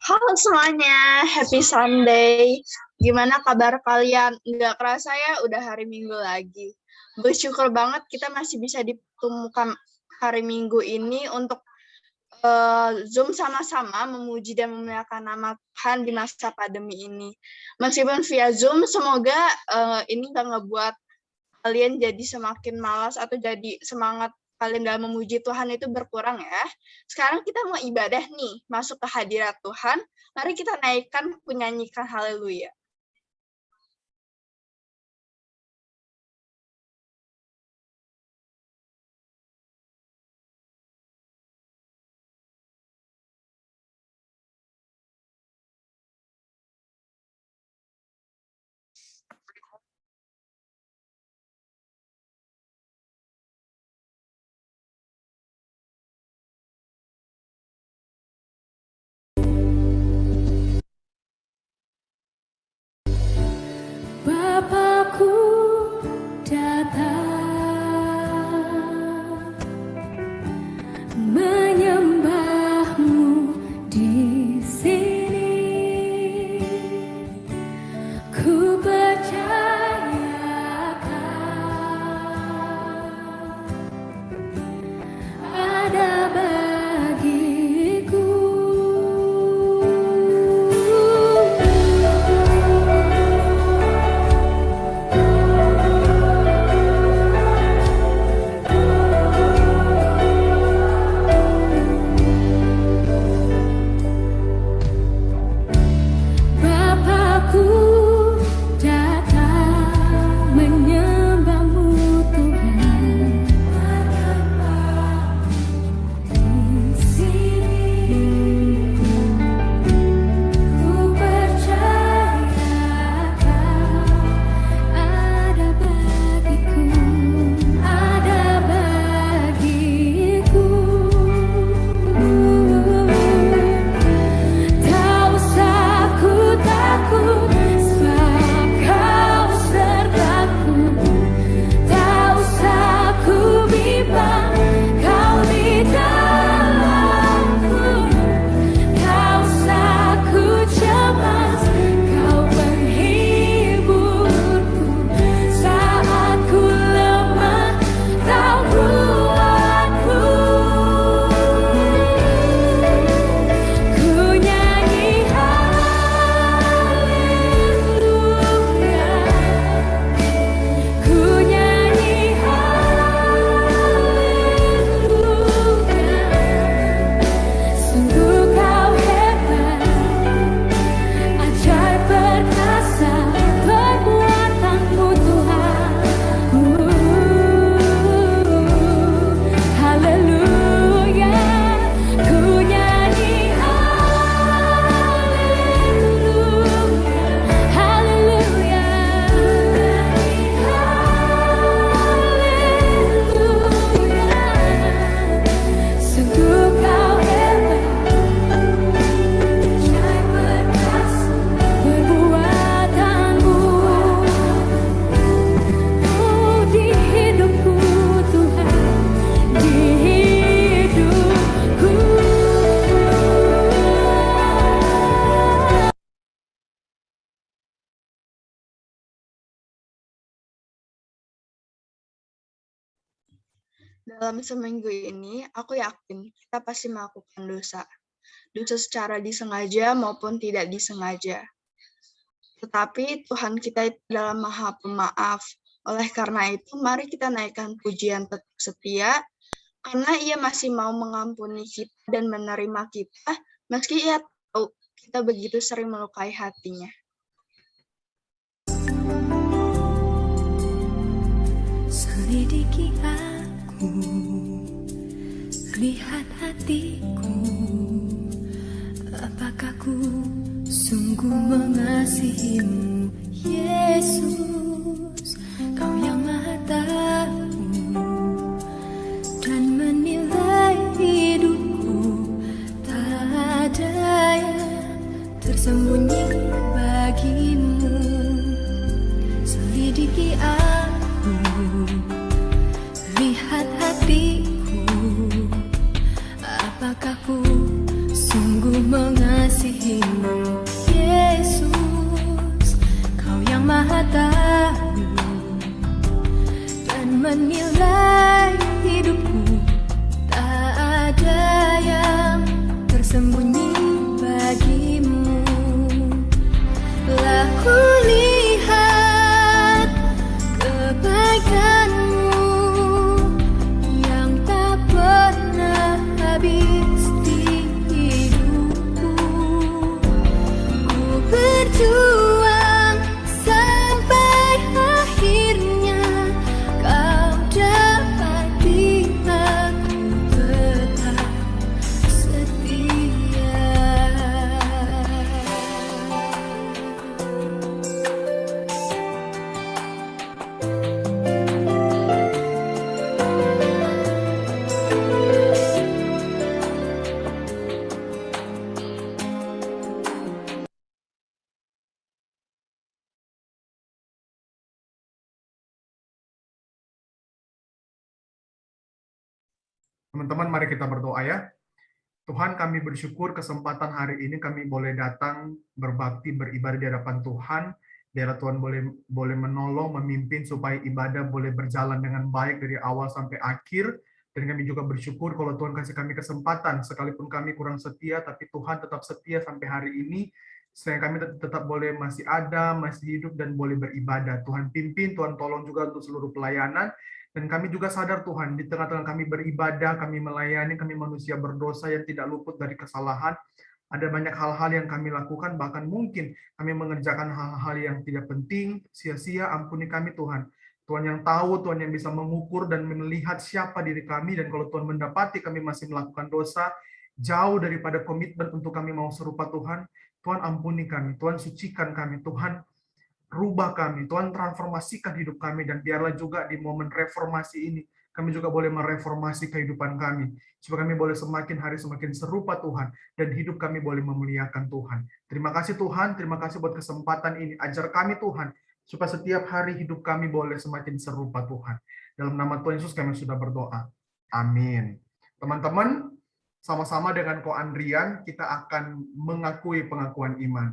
Halo semuanya, happy Sunday. Gimana kabar kalian? Nggak kerasa ya, udah hari Minggu lagi. Bersyukur banget kita masih bisa ditemukan hari Minggu ini untuk Zoom sama-sama memuji dan memuliakan nama Tuhan di masa pandemi ini. Meskipun via Zoom, semoga ini nggak ngebuat kalian jadi semakin malas atau jadi semangat kalian dalam memuji Tuhan itu berkurang ya. Sekarang kita mau ibadah nih, masuk ke hadirat Tuhan. Mari kita naikkan menyanyikan haleluya. Bapakku datang menyembahmu di sini. Ku percayakan ada bagiku. Bapakku datang menyembahmu Tuhan di sini. Ku percayakan ada bagiku, ada bagiku. Tak usah ku takut, sebab Kau sertaku. Tak usah ku bimbang, Kau di dalamku. Tak usah ku cemas, Kau penghiburku. Saat ku lemah, Kau kuatku. Ku nyanyi haleluya, ku nyanyi haleluya. Sungguh Kau hebat, ajaib perkasa perbuatanmu Tuhan. Haleluya, ku nyanyi haleluya, haleluya, haleluya. Sungguh Kau hebat, ajaib perkasa perbuatanmu. Oh, di hidupku Tuhan, di hidupku. Dalam seminggu ini, aku yakin kita pasti melakukan dosa. Dosa secara disengaja maupun tidak disengaja. Tetapi Tuhan kita itu adalah Maha Pemaaf. Oleh karena itu, mari kita naikkan pujian tetap setia, karena Ia masih mau mengampuni kita dan menerima kita, meski Ia tahu kita begitu sering melukai hatinya. Selidiki aku, lihat hatiku, apakah ku sungguh mengasihimu, Yesus. Kau yang Maha tahu dan menilai hidupku, tak ada yang tersembunyi bagimu. Selidiki aku, lihat hatiku, apakah ku Teman-teman, mari kita berdoa ya. Tuhan, kami bersyukur kesempatan hari ini kami boleh datang berbakti, beribadah di hadapan Tuhan. Biarlah Tuhan boleh menolong, memimpin supaya ibadah boleh berjalan dengan baik dari awal sampai akhir. Dan kami juga bersyukur kalau Tuhan kasih kami kesempatan, sekalipun kami kurang setia, tapi Tuhan tetap setia sampai hari ini, sehingga kami tetap boleh masih ada, masih hidup, dan boleh beribadah. Tuhan pimpin, Tuhan tolong juga untuk seluruh pelayanan. Dan kami juga sadar Tuhan, di tengah-tengah kami beribadah, kami melayani, kami manusia berdosa yang tidak luput dari kesalahan. Ada banyak hal-hal yang kami lakukan, bahkan mungkin kami mengerjakan hal-hal yang tidak penting, sia-sia, ampuni kami Tuhan. Tuhan yang tahu, Tuhan yang bisa mengukur dan melihat siapa diri kami, dan kalau Tuhan mendapati kami masih melakukan dosa, jauh daripada komitmen untuk kami mau serupa Tuhan, Tuhan ampuni kami, Tuhan sucikan kami, Tuhan rubah kami, Tuhan transformasikan hidup kami, dan biarlah juga di momen reformasi ini, kami juga boleh mereformasi kehidupan kami, supaya kami boleh semakin hari semakin serupa Tuhan, dan hidup kami boleh memuliakan Tuhan. Terima kasih Tuhan, terima kasih buat kesempatan ini, ajar kami Tuhan, supaya setiap hari hidup kami boleh semakin serupa Tuhan. Dalam nama Tuhan Yesus kami sudah berdoa. Amin. Teman-teman, sama-sama dengan Ko Andrian, kita akan mengakui pengakuan iman.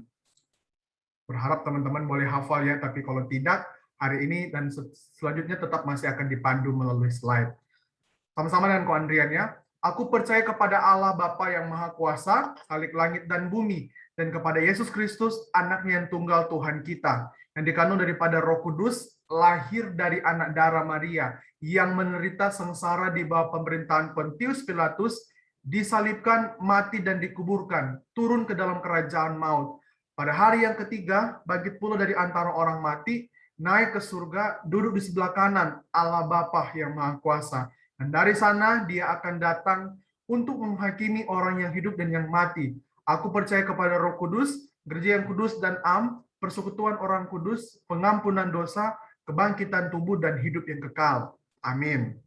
Berharap teman-teman boleh hafal ya, tapi kalau tidak, hari ini dan selanjutnya tetap masih akan dipandu melalui slide. Sama-sama dengan Ko Andrian ya. Aku percaya kepada Allah Bapa yang Maha Kuasa, Khalik langit dan bumi, dan kepada Yesus Kristus, anaknya yang tunggal Tuhan kita, yang dikandung daripada Roh Kudus, lahir dari anak darah Maria, yang menderita sengsara di bawah pemerintahan Pontius Pilatus, disalibkan, mati dan dikuburkan, turun ke dalam kerajaan maut. Pada hari yang ketiga, bangkit pula dari antara orang mati, naik ke surga, duduk di sebelah kanan Allah Bapa yang Maha Kuasa. Dan dari sana dia akan datang untuk menghakimi orang yang hidup dan yang mati. Aku percaya kepada Roh Kudus, gereja yang kudus dan am, persekutuan orang kudus, pengampunan dosa, kebangkitan tubuh dan hidup yang kekal. Amin.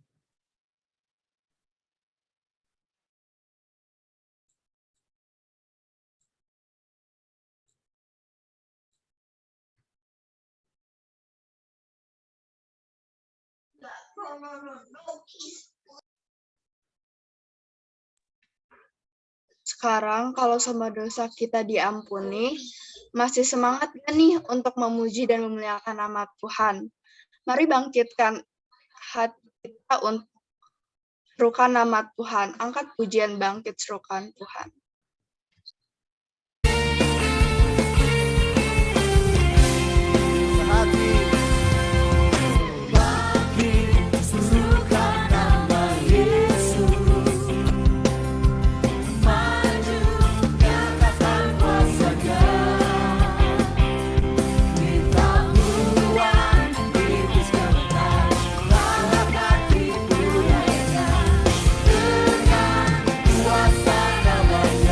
Sekarang kalau semua dosa kita diampuni, masih semangat gak nih untuk memuji dan memuliakan nama Tuhan? Mari bangkitkan hati kita untuk serukan nama Tuhan. Angkat pujian bangkit serukan Tuhan. Kuasa namanya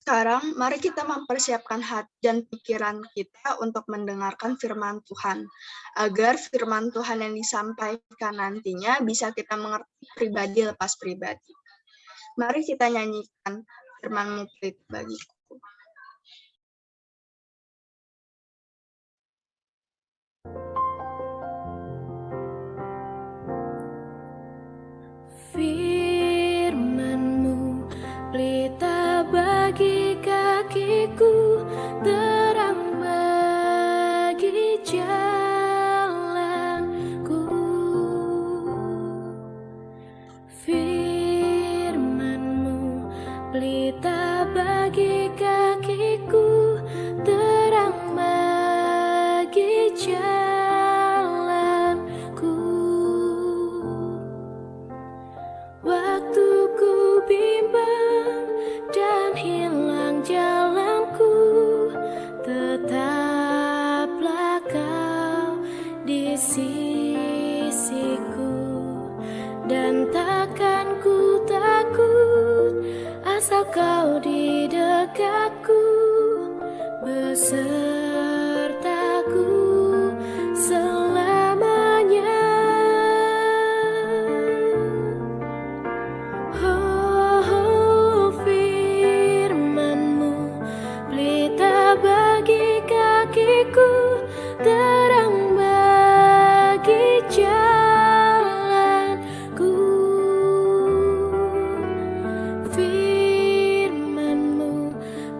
Sekarang, mari kita mempersiapkan hati dan pikiran kita untuk mendengarkan firman Tuhan, agar firman Tuhan yang disampaikan nantinya bisa kita mengerti pribadi lepas pribadi. Mari kita nyanyikan firman-Mu Pelita bagiku. Firman-Mu pelita bagi kakiku, terang bagi jalanku. Firman-Mu pelita bagi kakiku, terang bagi jalanku. Waktu ku bimbang dan hilang jalanku, tetaplah Kau di sisiku. Dan takkan ku takut, asal Kau di dekatku, besertaku selamanya. Oh, firman-Mu pelita bagi kakiku, terang bagi jalanku. Firman-Mu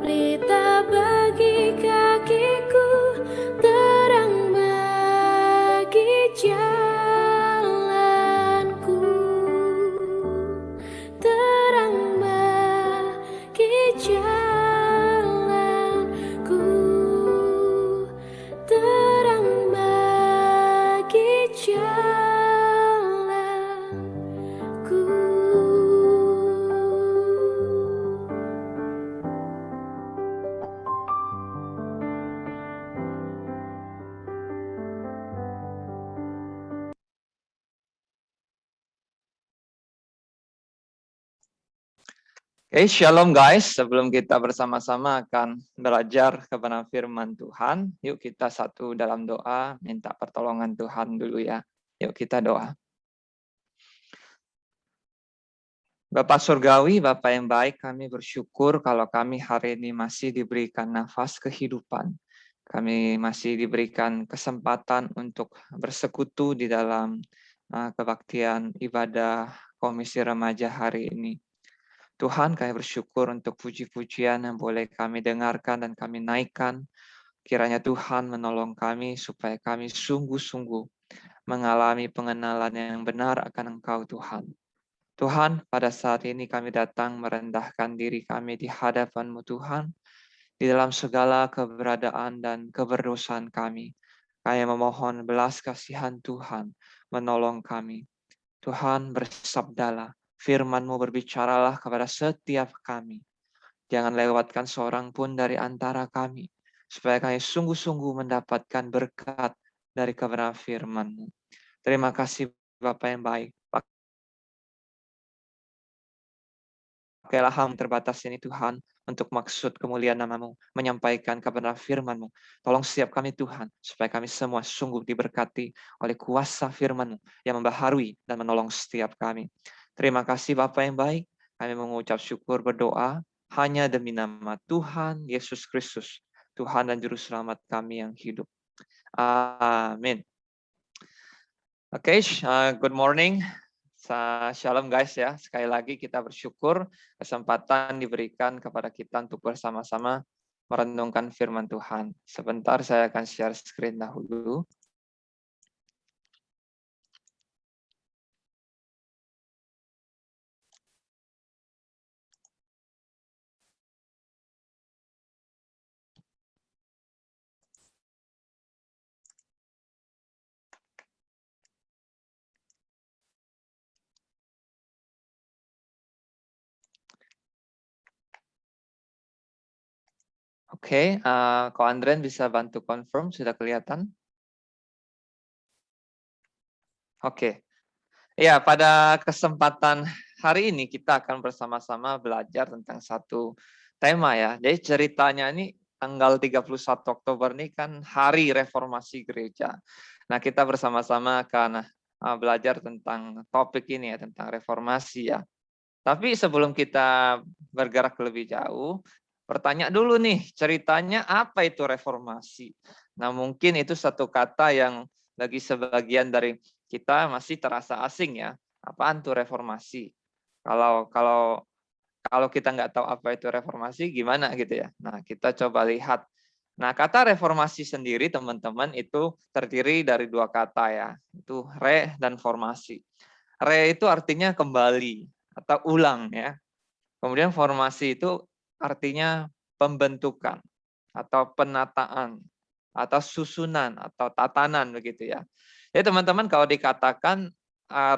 pelita bagi kakiku, terang bagi jalanku. Terang bagi jalanku, terang bagi jalanku. Oke, shalom guys. Sebelum kita bersama-sama akan belajar kebenaran firman Tuhan, yuk kita satu dalam doa, minta pertolongan Tuhan dulu ya. Yuk kita doa. Bapak Surgawi, Bapak yang baik, kami bersyukur kalau kami hari ini masih diberikan nafas kehidupan. Kami masih diberikan kesempatan untuk bersekutu di dalam kebaktian ibadah Komisi Remaja hari ini. Tuhan, kami bersyukur untuk puji-pujian yang boleh kami dengarkan dan kami naikkan. Kiranya Tuhan menolong kami supaya kami sungguh-sungguh mengalami pengenalan yang benar akan Engkau Tuhan. Tuhan, pada saat ini kami datang merendahkan diri kami di hadapan-Mu Tuhan, di dalam segala keberadaan dan keberdosaan kami. Kami memohon belas kasihan Tuhan menolong kami. Tuhan, bersabdalah. Firman-Mu berbicaralah kepada setiap kami. Jangan lewatkan seorang pun dari antara kami, supaya kami sungguh-sungguh mendapatkan berkat dari kebenaran firman-Mu. Terima kasih Bapa yang baik. Pakailah ham terbatas ini Tuhan, untuk maksud kemuliaan nama-Mu, menyampaikan kebenaran firman-Mu. Tolong siap kami Tuhan, supaya kami semua sungguh diberkati oleh kuasa firman-Mu yang membaharui dan menolong setiap kami. Terima kasih Bapa yang baik, kami mengucap syukur berdoa hanya demi nama Tuhan Yesus Kristus, Tuhan dan Juru Selamat kami yang hidup. Amin. Oke, good morning. Shalom guys ya, sekali lagi kita bersyukur kesempatan diberikan kepada kita untuk bersama-sama merenungkan firman Tuhan. Sebentar saya akan share screen dahulu. Oke, Ko Andren bisa bantu confirm, sudah kelihatan? Oke. Ya, pada kesempatan hari ini kita akan bersama-sama belajar tentang satu tema ya. Jadi ceritanya ini tanggal 31 Oktober ini kan hari reformasi gereja. Nah, kita bersama-sama akan belajar tentang topik ini ya, tentang reformasi ya. Tapi sebelum kita bergerak lebih jauh, pertanyaan dulu nih, ceritanya apa itu reformasi? Nah, mungkin itu satu kata yang bagi sebagian dari kita masih terasa asing ya. Apaan tuh reformasi? Kalau kita nggak tahu apa itu reformasi, gimana gitu ya. Nah, kita coba lihat. Nah, kata reformasi sendiri, teman-teman, itu terdiri dari dua kata ya. Itu re dan formasi. Re itu artinya kembali atau ulang ya. Kemudian formasi itu artinya pembentukan atau penataan atau susunan atau tatanan begitu ya. Jadi teman-teman kalau dikatakan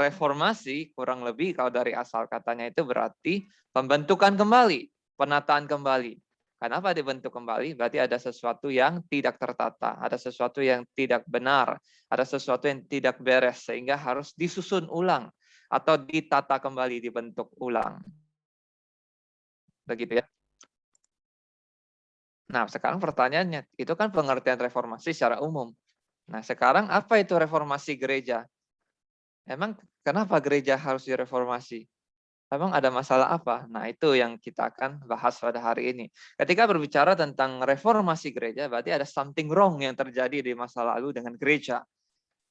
reformasi kurang lebih kalau dari asal katanya itu berarti pembentukan kembali, penataan kembali. Kenapa dibentuk kembali? Berarti ada sesuatu yang tidak tertata, ada sesuatu yang tidak benar, ada sesuatu yang tidak beres sehingga harus disusun ulang atau ditata kembali, dibentuk ulang. Begitu ya. Nah, sekarang pertanyaannya, itu kan pengertian reformasi secara umum. Nah, sekarang apa itu reformasi gereja? Emang kenapa gereja harus direformasi? Emang ada masalah apa? Nah, itu yang kita akan bahas pada hari ini. Ketika berbicara tentang reformasi gereja, berarti ada something wrong yang terjadi di masa lalu dengan gereja.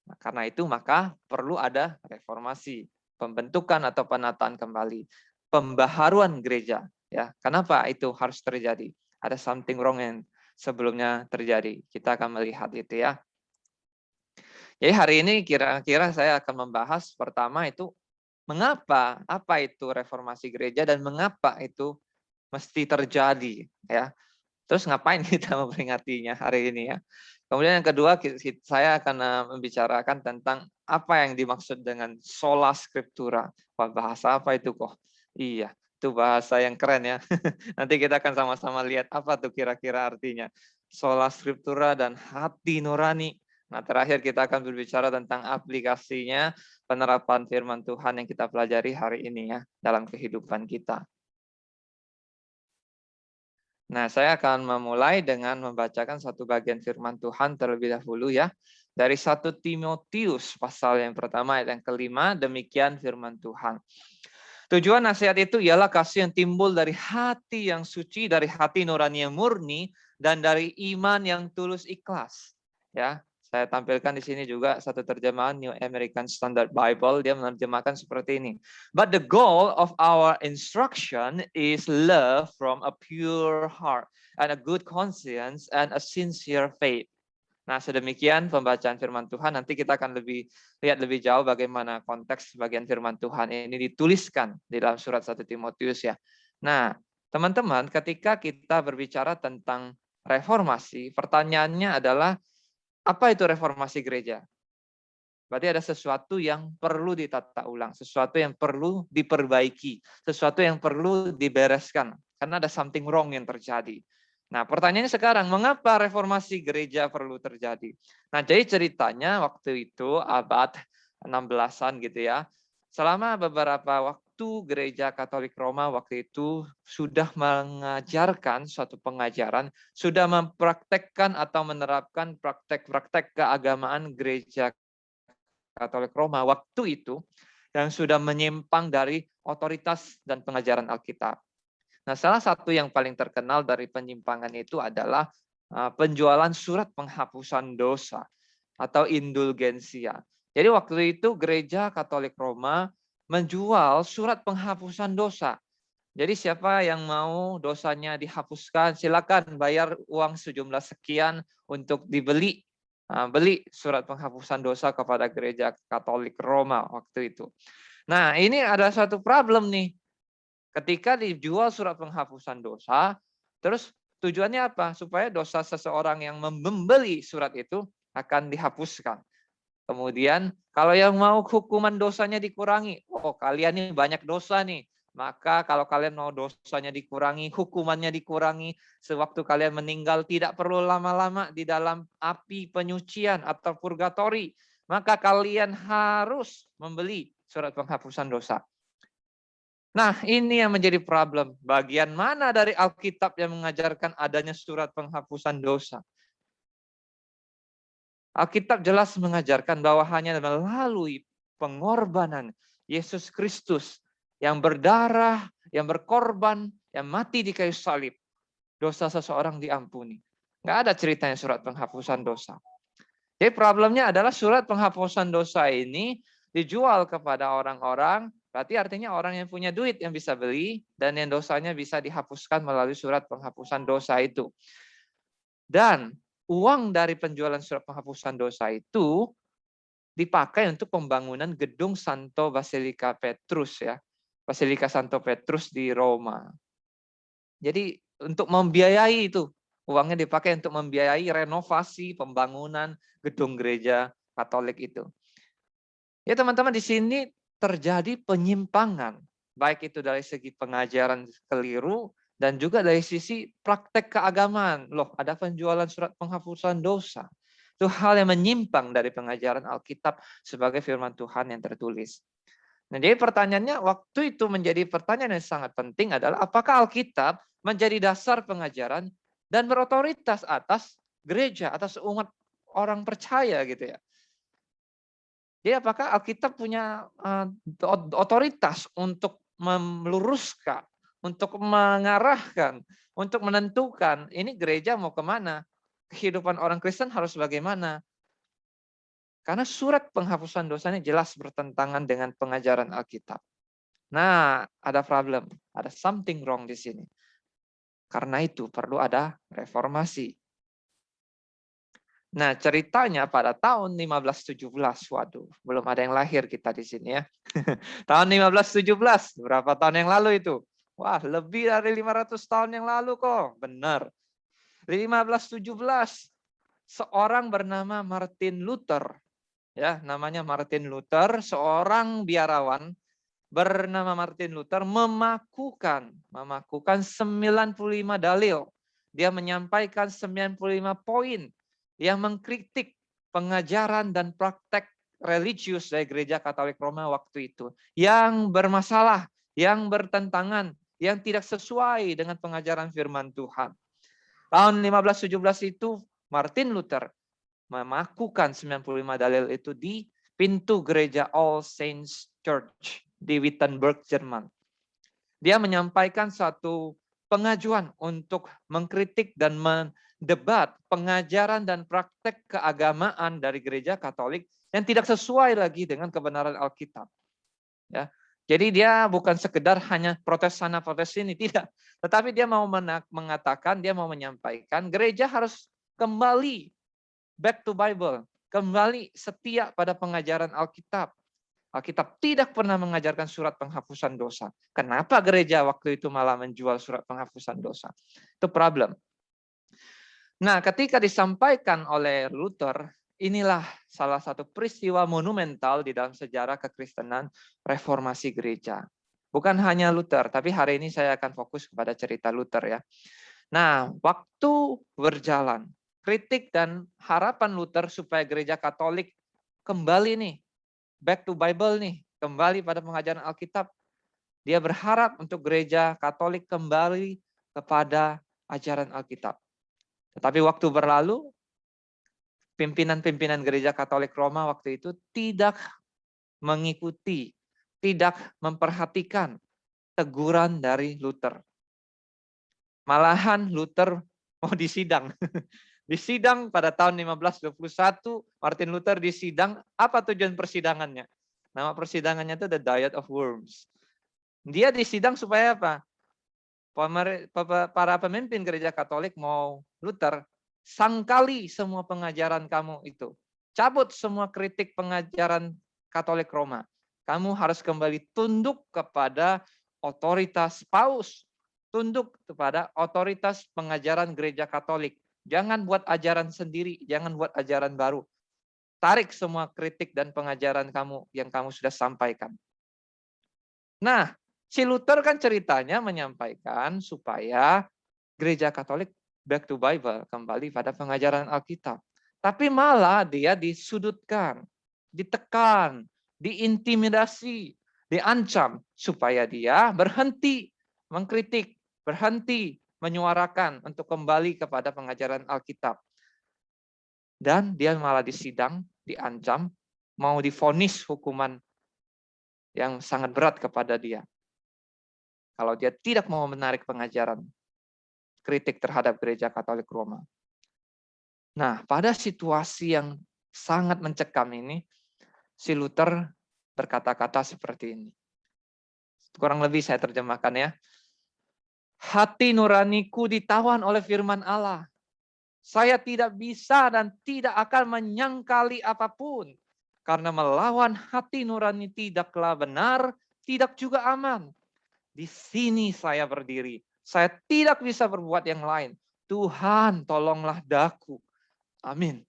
Nah, karena itu maka perlu ada reformasi, pembentukan atau penataan kembali, pembaharuan gereja. Ya, kenapa itu harus terjadi? Ada something wrong yang sebelumnya terjadi. Kita akan melihat itu ya. Jadi hari ini kira-kira saya akan membahas pertama itu mengapa, apa itu reformasi gereja dan mengapa itu mesti terjadi ya. Terus ngapain kita memperingatinya hari ini ya. Kemudian yang kedua saya akan membicarakan tentang apa yang dimaksud dengan sola scriptura. Bahasa apa itu kok? Iya, itu bahasa yang keren ya. Nanti kita akan sama-sama lihat apa tuh kira-kira artinya. Sola scriptura dan hati nurani. Nah, terakhir kita akan berbicara tentang aplikasinya penerapan firman Tuhan yang kita pelajari hari ini ya dalam kehidupan kita. Nah, saya akan memulai dengan membacakan satu bagian firman Tuhan terlebih dahulu ya. Dari 1 Timotius pasal yang pertama ayat yang kelima, demikian firman Tuhan. Tujuan nasihat itu ialah kasih yang timbul dari hati yang suci, dari hati nurani yang murni, dan dari iman yang tulus ikhlas. Ya, saya tampilkan di sini juga satu terjemahan New American Standard Bible, dia menerjemahkan seperti ini. But the goal of our instruction is love from a pure heart and a good conscience and a sincere faith. Nah, sedemikian pembacaan firman Tuhan. Nanti kita akan lihat lebih jauh bagaimana konteks bagian firman Tuhan ini dituliskan di dalam surat 1 Timotius ya. Nah, teman-teman, ketika kita berbicara tentang reformasi, pertanyaannya adalah apa itu reformasi gereja? Berarti ada sesuatu yang perlu ditata ulang, sesuatu yang perlu diperbaiki, sesuatu yang perlu dibereskan. Karena ada something wrong yang terjadi. Nah, pertanyaannya sekarang, mengapa reformasi gereja perlu terjadi? Nah, jadi ceritanya waktu itu abad 16-an gitu ya. Selama beberapa waktu gereja Katolik Roma waktu itu sudah mengajarkan suatu pengajaran, sudah mempraktekkan atau menerapkan praktek-praktek keagamaan gereja Katolik Roma waktu itu yang sudah menyimpang dari otoritas dan pengajaran Alkitab. Nah, salah satu yang paling terkenal dari penyimpangan itu adalah penjualan surat penghapusan dosa atau indulgensia. Jadi waktu itu gereja Katolik Roma menjual surat penghapusan dosa. Jadi siapa yang mau dosanya dihapuskan, silakan bayar uang sejumlah sekian untuk beli surat penghapusan dosa kepada gereja Katolik Roma waktu itu. Nah, ini ada satu problem nih. Ketika dijual surat penghapusan dosa, terus tujuannya apa? Supaya dosa seseorang yang membeli surat itu akan dihapuskan. Kemudian kalau yang mau hukuman dosanya dikurangi, oh kalian ini banyak dosa nih, maka kalau kalian mau dosanya dikurangi, hukumannya dikurangi, sewaktu kalian meninggal tidak perlu lama-lama di dalam api penyucian atau purgatori, maka kalian harus membeli surat penghapusan dosa. Nah, ini yang menjadi problem. Bagian mana dari Alkitab yang mengajarkan adanya surat penghapusan dosa? Alkitab jelas mengajarkan bahwa hanya melalui pengorbanan Yesus Kristus yang berdarah, yang berkorban, yang mati di kayu salib, dosa seseorang diampuni. Nggak ada ceritanya surat penghapusan dosa. Jadi problemnya adalah surat penghapusan dosa ini dijual kepada orang-orang, berarti artinya orang yang punya duit yang bisa beli, dan yang dosanya bisa dihapuskan melalui surat penghapusan dosa itu. Dan uang dari penjualan surat penghapusan dosa itu dipakai untuk pembangunan gedung Santo Basilika Petrus ya. Basilika Santo Petrus di Roma. Jadi untuk membiayai itu, uangnya dipakai untuk membiayai renovasi pembangunan gedung gereja Katolik itu. Ya teman-teman, di sini terjadi penyimpangan, baik itu dari segi pengajaran keliru dan juga dari sisi praktek keagamaan. Loh, ada penjualan surat penghapusan dosa. Itu hal yang menyimpang dari pengajaran Alkitab sebagai firman Tuhan yang tertulis. Nah, jadi pertanyaannya waktu itu menjadi pertanyaan yang sangat penting adalah apakah Alkitab menjadi dasar pengajaran dan berotoritas atas gereja, atas umat orang percaya gitu ya. Jadi apakah Alkitab punya otoritas untuk meluruskan, untuk mengarahkan, untuk menentukan ini gereja mau kemana, kehidupan orang Kristen harus bagaimana? Karena surat penghapusan dosanya jelas bertentangan dengan pengajaran Alkitab. Nah, ada problem, ada something wrong di sini. Karena itu perlu ada reformasi. Nah, ceritanya pada tahun 1517, waduh, belum ada yang lahir kita di sini ya. Tahun 1517, berapa tahun yang lalu itu? Wah, lebih dari 500 tahun yang lalu kok, benar. 1517, seorang bernama Martin Luther, ya, namanya Martin Luther, seorang biarawan bernama Martin Luther memakukan 95 dalil. Dia menyampaikan 95 poin yang mengkritik pengajaran dan praktek religius dari gereja Katolik Roma waktu itu yang bermasalah, yang bertentangan, yang tidak sesuai dengan pengajaran firman Tuhan. Tahun 1517 itu Martin Luther memakukan 95 dalil itu di pintu gereja All Saints Church di Wittenberg, Jerman. Dia menyampaikan satu pengajuan untuk mengkritik dan mendebat pengajaran dan praktek keagamaan dari gereja Katolik yang tidak sesuai lagi dengan kebenaran Alkitab. Ya. Jadi dia bukan sekedar hanya protes sana protes sini, tidak. Tetapi dia mau mengatakan, dia mau menyampaikan gereja harus kembali back to Bible, kembali setia pada pengajaran Alkitab. Alkitab tidak pernah mengajarkan surat penghapusan dosa. Kenapa gereja waktu itu malah menjual surat penghapusan dosa? Itu problem. Nah, ketika disampaikan oleh Luther, inilah salah satu peristiwa monumental di dalam sejarah kekristenan reformasi gereja. Bukan hanya Luther, tapi hari ini saya akan fokus kepada cerita Luther ya. Nah, waktu berjalan, kritik dan harapan Luther supaya gereja Katolik kembali nih, back to Bible nih, kembali pada pengajaran Alkitab. Dia berharap untuk gereja Katolik kembali kepada ajaran Alkitab. Tetapi waktu berlalu, pimpinan-pimpinan gereja Katolik Roma waktu itu tidak mengikuti, tidak memperhatikan teguran dari Luther. Malahan Luther mau disidang. Disidang pada tahun 1521, Martin Luther disidang. Apa tujuan persidangannya? Nama persidangannya itu The Diet of Worms. Dia disidang supaya apa? Para pemimpin gereja Katolik mau Luther, sangkali semua pengajaran kamu itu. Cabut semua kritik pengajaran Katolik Roma. Kamu harus kembali tunduk kepada otoritas Paus. Tunduk kepada otoritas pengajaran gereja Katolik. Jangan buat ajaran sendiri, jangan buat ajaran baru. Tarik semua kritik dan pengajaran kamu yang kamu sudah sampaikan. Nah, si Luther kan ceritanya menyampaikan supaya gereja Katolik back to Bible, kembali pada pengajaran Alkitab. Tapi malah dia disudutkan, ditekan, diintimidasi, diancam supaya dia berhenti mengkritik, berhenti menyuarakan untuk kembali kepada pengajaran Alkitab. Dan dia malah disidang, diancam, mau divonis hukuman yang sangat berat kepada dia. Kalau dia tidak mau menarik pengajaran kritik terhadap gereja Katolik Roma. Nah, pada situasi yang sangat mencekam ini, si Luther berkata-kata seperti ini. Kurang lebih saya terjemahkan ya. Hati nuraniku ditawan oleh firman Allah. Saya tidak bisa dan tidak akan menyangkali apapun. Karena melawan hati nurani tidaklah benar, tidak juga aman. Di sini saya berdiri. Saya tidak bisa berbuat yang lain. Tuhan, tolonglah daku. Amin.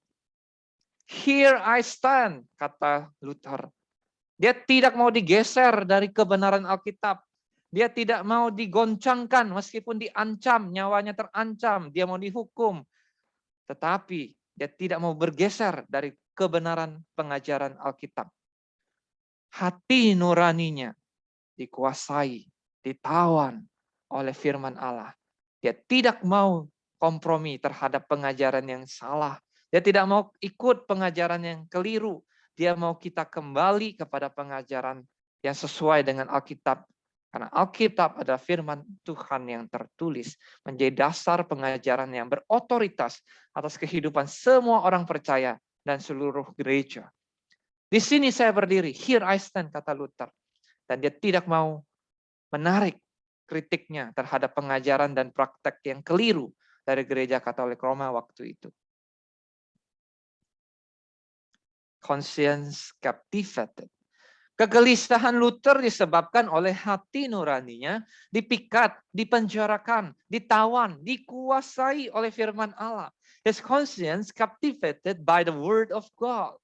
Here I stand, kata Luther. Dia tidak mau digeser dari kebenaran Alkitab. Dia tidak mau digoncangkan meskipun diancam, nyawanya terancam, dia mau dihukum. Tetapi dia tidak mau bergeser dari kebenaran pengajaran Alkitab. Hati nuraninya dikuasai, ditawan oleh firman Allah. Dia tidak mau kompromi terhadap pengajaran yang salah. Dia tidak mau ikut pengajaran yang keliru. Dia mau kita kembali kepada pengajaran yang sesuai dengan Alkitab. Karena Alkitab adalah firman Tuhan yang tertulis. Menjadi dasar pengajaran yang berotoritas atas kehidupan semua orang percaya dan seluruh gereja. Di sini saya berdiri, here I stand, kata Luther. Dan dia tidak mau menarik kritiknya terhadap pengajaran dan praktek yang keliru dari gereja Katolik Roma waktu itu. Conscience captivated. Kegelisahan Luther disebabkan oleh hati nuraninya dipikat, dipenjarakan, ditawan, dikuasai oleh firman Allah. His conscience captivated by the word of God.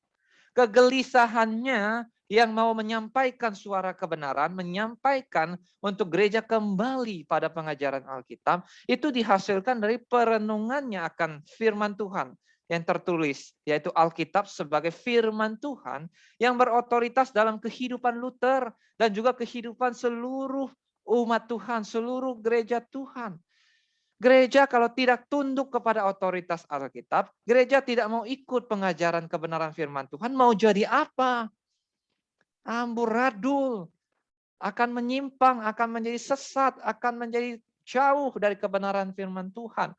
Kegelisahannya yang mau menyampaikan suara kebenaran, menyampaikan untuk gereja kembali pada pengajaran Alkitab, itu dihasilkan dari perenungannya akan firman Tuhan yang tertulis, yaitu Alkitab sebagai firman Tuhan yang berotoritas dalam kehidupan Luther dan juga kehidupan seluruh umat Tuhan, seluruh gereja Tuhan. Gereja kalau tidak tunduk kepada otoritas Alkitab, gereja tidak mau ikut pengajaran kebenaran firman Tuhan, mau jadi apa? Amburadul, akan menyimpang, akan menjadi sesat, akan menjadi jauh dari kebenaran firman Tuhan.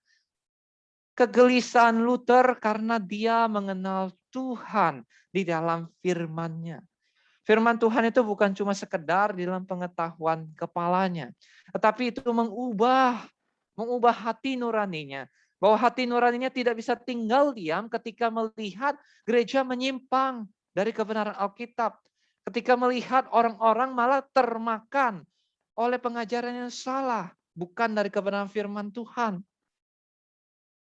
Kegelisahan Luther karena dia mengenal Tuhan di dalam firman-Nya. Firman Tuhan itu bukan cuma sekedar di dalam pengetahuan kepalanya, tetapi itu mengubah hati nuraninya. Bahwa hati nuraninya tidak bisa tinggal diam ketika melihat gereja menyimpang dari kebenaran Alkitab. Ketika melihat orang-orang malah termakan oleh pengajaran yang salah, bukan dari kebenaran firman Tuhan.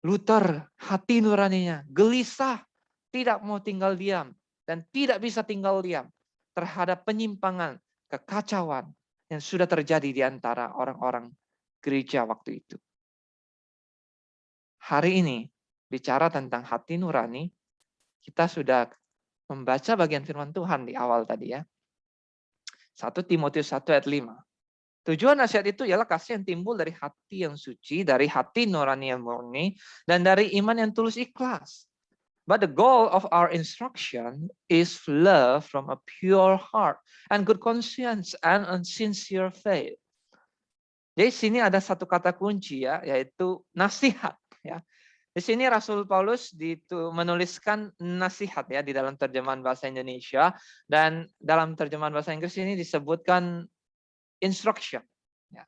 Luther, hati nuraninya gelisah, tidak mau tinggal diam, dan tidak bisa tinggal diam terhadap penyimpangan, kekacauan yang sudah terjadi di antara orang-orang gereja waktu itu. Hari ini, bicara tentang hati nurani, kita sudah membaca bagian firman Tuhan di awal tadi ya. 1 Timotius 1 ayat 5. Tujuan nasihat itu ialah kasih yang timbul dari hati yang suci, dari hati nurani yang murni, dan dari iman yang tulus ikhlas. But the goal of our instruction is love from a pure heart and good conscience and sincere faith. Jadi sini ada satu kata kunci ya, yaitu nasihat. Ya. Di sini Rasul Paulus menuliskan nasihat ya di dalam terjemahan bahasa Indonesia, dan dalam terjemahan bahasa Inggris ini disebutkan instruction. Ya.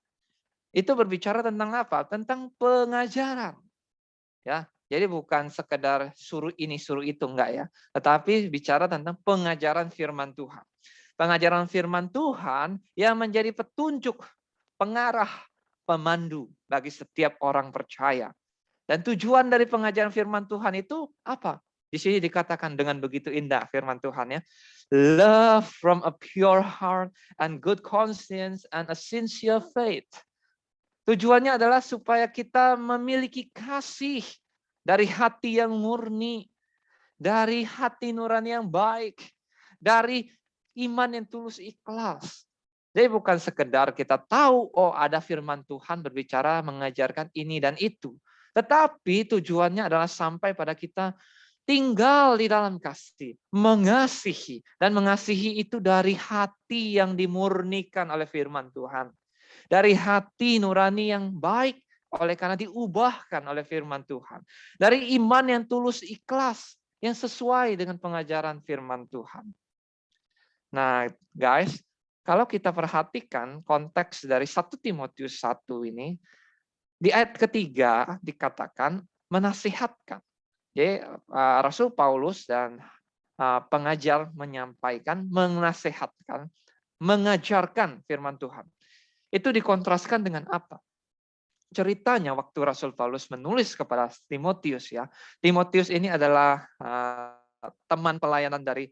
Itu berbicara tentang apa? Tentang pengajaran. Ya, jadi bukan sekedar suruh ini suruh itu enggak ya, tetapi bicara tentang pengajaran firman Tuhan. Pengajaran firman Tuhan yang menjadi petunjuk, pengarah, pemandu bagi setiap orang percaya. Dan tujuan dari pengajaran firman Tuhan itu apa? Di sini dikatakan dengan begitu indah firman Tuhan ya. Love from a pure heart and good conscience and a sincere faith. Tujuannya adalah supaya kita memiliki kasih dari hati yang murni, dari hati nurani yang baik, dari iman yang tulus ikhlas, Jadi bukan sekedar kita tahu, oh ada firman Tuhan berbicara mengajarkan ini dan itu. Tetapi tujuannya adalah sampai pada kita tinggal di dalam kasih, mengasihi. Dan mengasihi itu dari hati yang dimurnikan oleh firman Tuhan. Dari hati nurani yang baik, oleh karena diubahkan oleh firman Tuhan. Dari iman yang tulus ikhlas, yang sesuai dengan pengajaran firman Tuhan. Nah, guys, kalau kita perhatikan konteks dari 1 Timotius 1 ini, di ayat ketiga dikatakan menasihatkan. Jadi Rasul Paulus dan pengajar menyampaikan, menasihatkan, mengajarkan firman Tuhan. Itu dikontraskan dengan apa? Ceritanya waktu Rasul Paulus menulis kepada Timotius ya. Timotius ini adalah teman pelayanan dari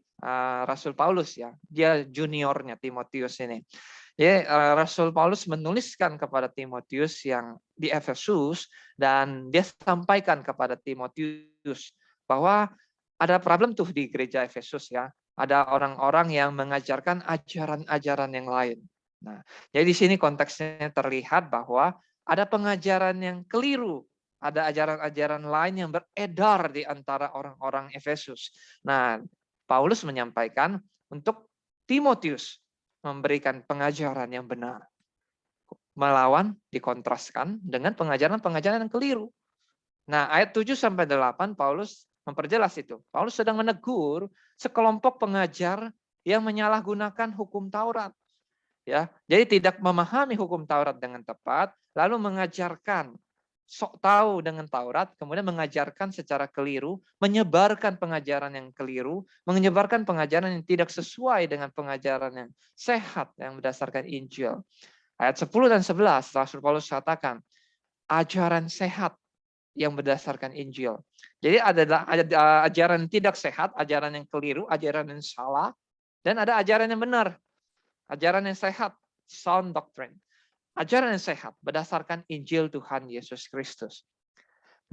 Rasul Paulus ya. Dia juniornya Timotius ini. Jadi Rasul Paulus menuliskan kepada Timotius yang di Efesus dan dia sampaikan kepada Timotius bahwa ada problem tuh di gereja Efesus ya. Ada orang-orang yang mengajarkan ajaran-ajaran yang lain. Nah, jadi di sini konteksnya terlihat bahwa ada pengajaran yang keliru. Ada ajaran-ajaran lain yang beredar di antara orang-orang Efesus. Nah, Paulus menyampaikan untuk Timotius memberikan pengajaran yang benar. Melawan dikontraskan dengan pengajaran-pengajaran yang keliru. Nah, ayat 7-8 Paulus memperjelas itu. Paulus sedang menegur sekelompok pengajar yang menyalahgunakan hukum Taurat. Ya, jadi tidak memahami hukum Taurat dengan tepat, lalu mengajarkan sok tahu dengan Taurat, kemudian mengajarkan secara keliru, menyebarkan pengajaran yang keliru, menyebarkan pengajaran yang tidak sesuai dengan pengajaran yang sehat yang berdasarkan Injil. Ayat 10 dan 11, Rasul Paulus katakan, ajaran sehat yang berdasarkan Injil. Jadi ada ajaran yang tidak sehat, ajaran yang keliru, ajaran yang salah, dan ada ajaran yang benar, ajaran yang sehat, sound doctrine. Ajaran yang sehat berdasarkan Injil Tuhan Yesus Kristus.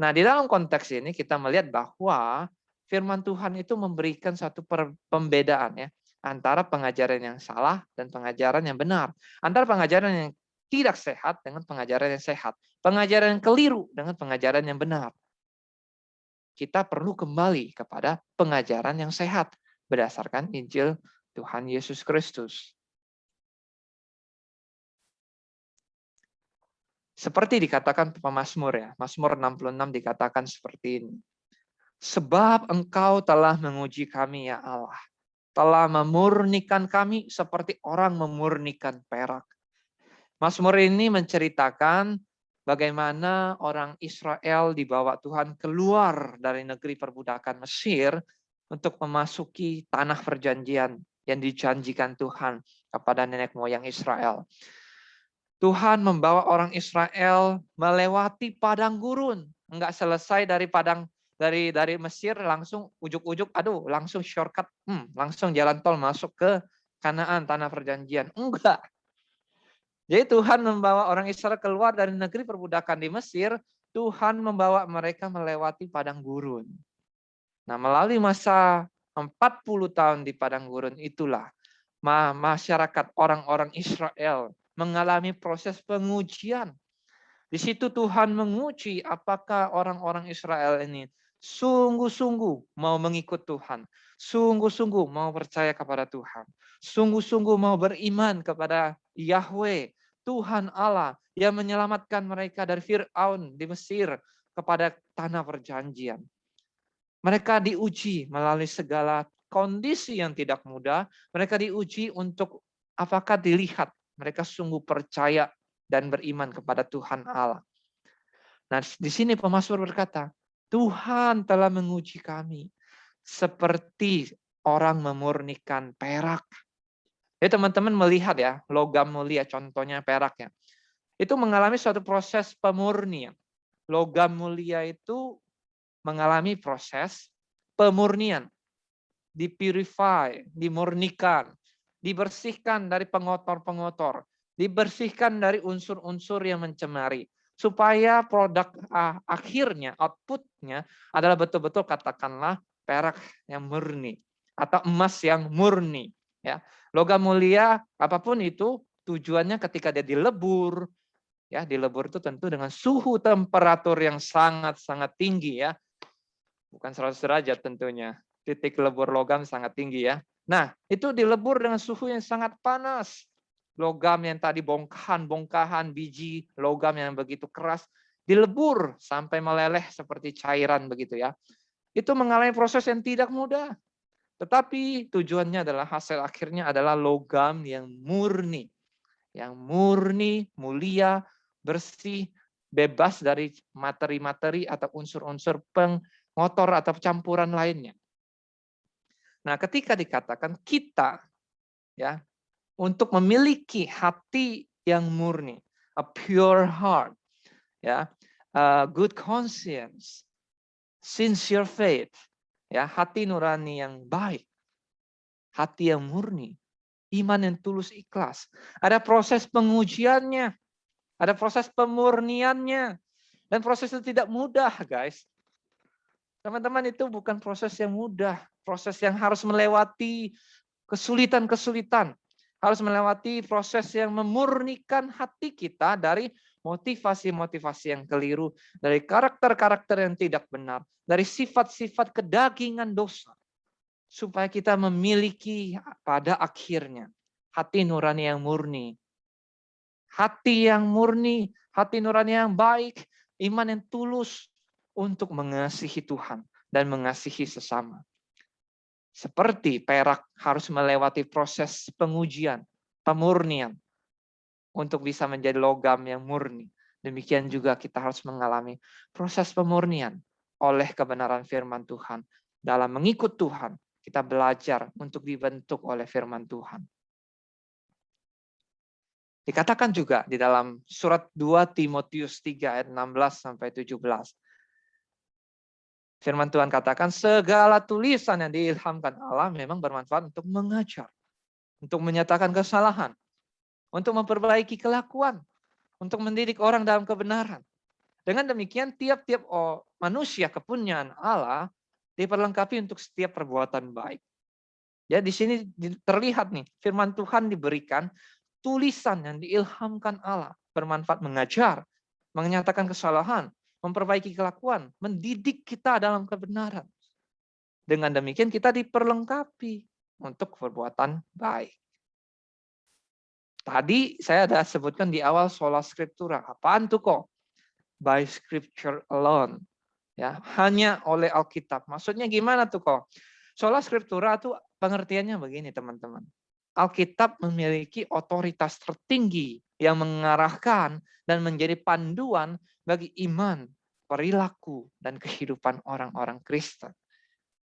Nah, di dalam konteks ini kita melihat bahwa firman Tuhan itu memberikan satu pembedaan ya antara pengajaran yang salah dan pengajaran yang benar. Antara pengajaran yang tidak sehat dengan pengajaran yang sehat. Pengajaran yang keliru dengan pengajaran yang benar. Kita perlu kembali kepada pengajaran yang sehat berdasarkan Injil Tuhan Yesus Kristus. Seperti dikatakan pemazmur ya, Mazmur 66 dikatakan seperti ini. Sebab engkau telah menguji kami ya Allah, telah memurnikan kami seperti orang memurnikan perak. Mazmur ini menceritakan bagaimana orang Israel dibawa Tuhan keluar dari negeri perbudakan Mesir untuk memasuki tanah perjanjian yang dijanjikan Tuhan kepada nenek moyang Israel. Tuhan membawa orang Israel melewati padang gurun, enggak selesai dari padang dari Mesir langsung ujuk-ujuk, langsung shortcut, langsung jalan tol masuk ke Kanaan, tanah perjanjian. Enggak. Jadi Tuhan membawa orang Israel keluar dari negeri perbudakan di Mesir, Tuhan membawa mereka melewati padang gurun. Nah, melalui masa 40 tahun di padang gurun itulah masyarakat orang-orang Israel mengalami proses pengujian. Di situ Tuhan menguji apakah orang-orang Israel ini sungguh-sungguh mau mengikut Tuhan, sungguh-sungguh mau percaya kepada Tuhan, sungguh-sungguh mau beriman kepada Yahweh, Tuhan Allah yang menyelamatkan mereka dari Fir'aun di Mesir kepada tanah perjanjian. Mereka diuji melalui segala kondisi yang tidak mudah, mereka diuji untuk apakah dilihat mereka sungguh percaya dan beriman kepada Tuhan Allah. Nah, di sini pemazmur berkata, Tuhan telah menguji kami seperti orang memurnikan perak. Jadi teman-teman melihat ya, logam mulia contohnya perak ya. Itu mengalami suatu proses pemurnian. Logam mulia itu mengalami proses pemurnian. Dipurify, dimurnikan, dibersihkan dari pengotor-pengotor, dibersihkan dari unsur-unsur yang mencemari, supaya produk akhirnya, outputnya adalah betul-betul katakanlah perak yang murni atau emas yang murni. Ya, logam mulia apapun itu tujuannya ketika dia dilebur, ya dilebur itu tentu dengan suhu temperatur yang sangat-sangat tinggi ya. Bukan 100 derajat tentunya. Titik lebur logam sangat tinggi ya. Nah, itu dilebur dengan suhu yang sangat panas. Logam yang tadi bongkahan-bongkahan biji logam yang begitu keras dilebur sampai meleleh seperti cairan begitu ya. Itu mengalami proses yang tidak mudah. Tetapi tujuannya adalah hasil akhirnya adalah logam yang murni. Yang murni, mulia, bersih, bebas dari materi-materi atau unsur-unsur pengotor atau campuran lainnya. Nah, ketika dikatakan kita ya untuk memiliki hati yang murni, a pure heart, ya, a good conscience, sincere faith, ya, hati nurani yang baik, hati yang murni, iman yang tulus ikhlas. Ada proses pengujiannya, ada proses pemurniannya, dan proses itu tidak mudah, guys. Teman-teman, itu bukan proses yang mudah, proses yang harus melewati kesulitan-kesulitan, harus melewati proses yang memurnikan hati kita dari motivasi-motivasi yang keliru, dari karakter-karakter yang tidak benar, dari sifat-sifat kedagingan dosa, supaya kita memiliki pada akhirnya hati nurani yang murni. Hati yang murni, hati nurani yang baik, iman yang tulus untuk mengasihi Tuhan dan mengasihi sesama. Seperti perak harus melewati proses pengujian, pemurnian, untuk bisa menjadi logam yang murni. Demikian juga kita harus mengalami proses pemurnian oleh kebenaran firman Tuhan. Dalam mengikut Tuhan, kita belajar untuk dibentuk oleh firman Tuhan. Dikatakan juga di dalam surat 2 Timotius 3 ayat 16-17. Firman Tuhan katakan, segala tulisan yang diilhamkan Allah memang bermanfaat untuk mengajar, untuk menyatakan kesalahan, untuk memperbaiki kelakuan, untuk mendidik orang dalam kebenaran. Dengan demikian, tiap-tiap manusia kepunyaan Allah diperlengkapi untuk setiap perbuatan baik. Ya, di sini terlihat nih, firman Tuhan diberikan tulisan yang diilhamkan Allah, bermanfaat mengajar, menyatakan kesalahan, memperbaiki kelakuan, mendidik kita dalam kebenaran. Dengan demikian kita diperlengkapi untuk perbuatan baik. Tadi saya ada sebutkan di awal sola scriptura. Apaan tuh kok? By scripture alone. Ya, hanya oleh Alkitab. Maksudnya gimana tuh kok? Sola scriptura itu pengertiannya begini, teman-teman. Alkitab memiliki otoritas tertinggi yang mengarahkan dan menjadi panduan bagi iman, perilaku, dan kehidupan orang-orang Kristen.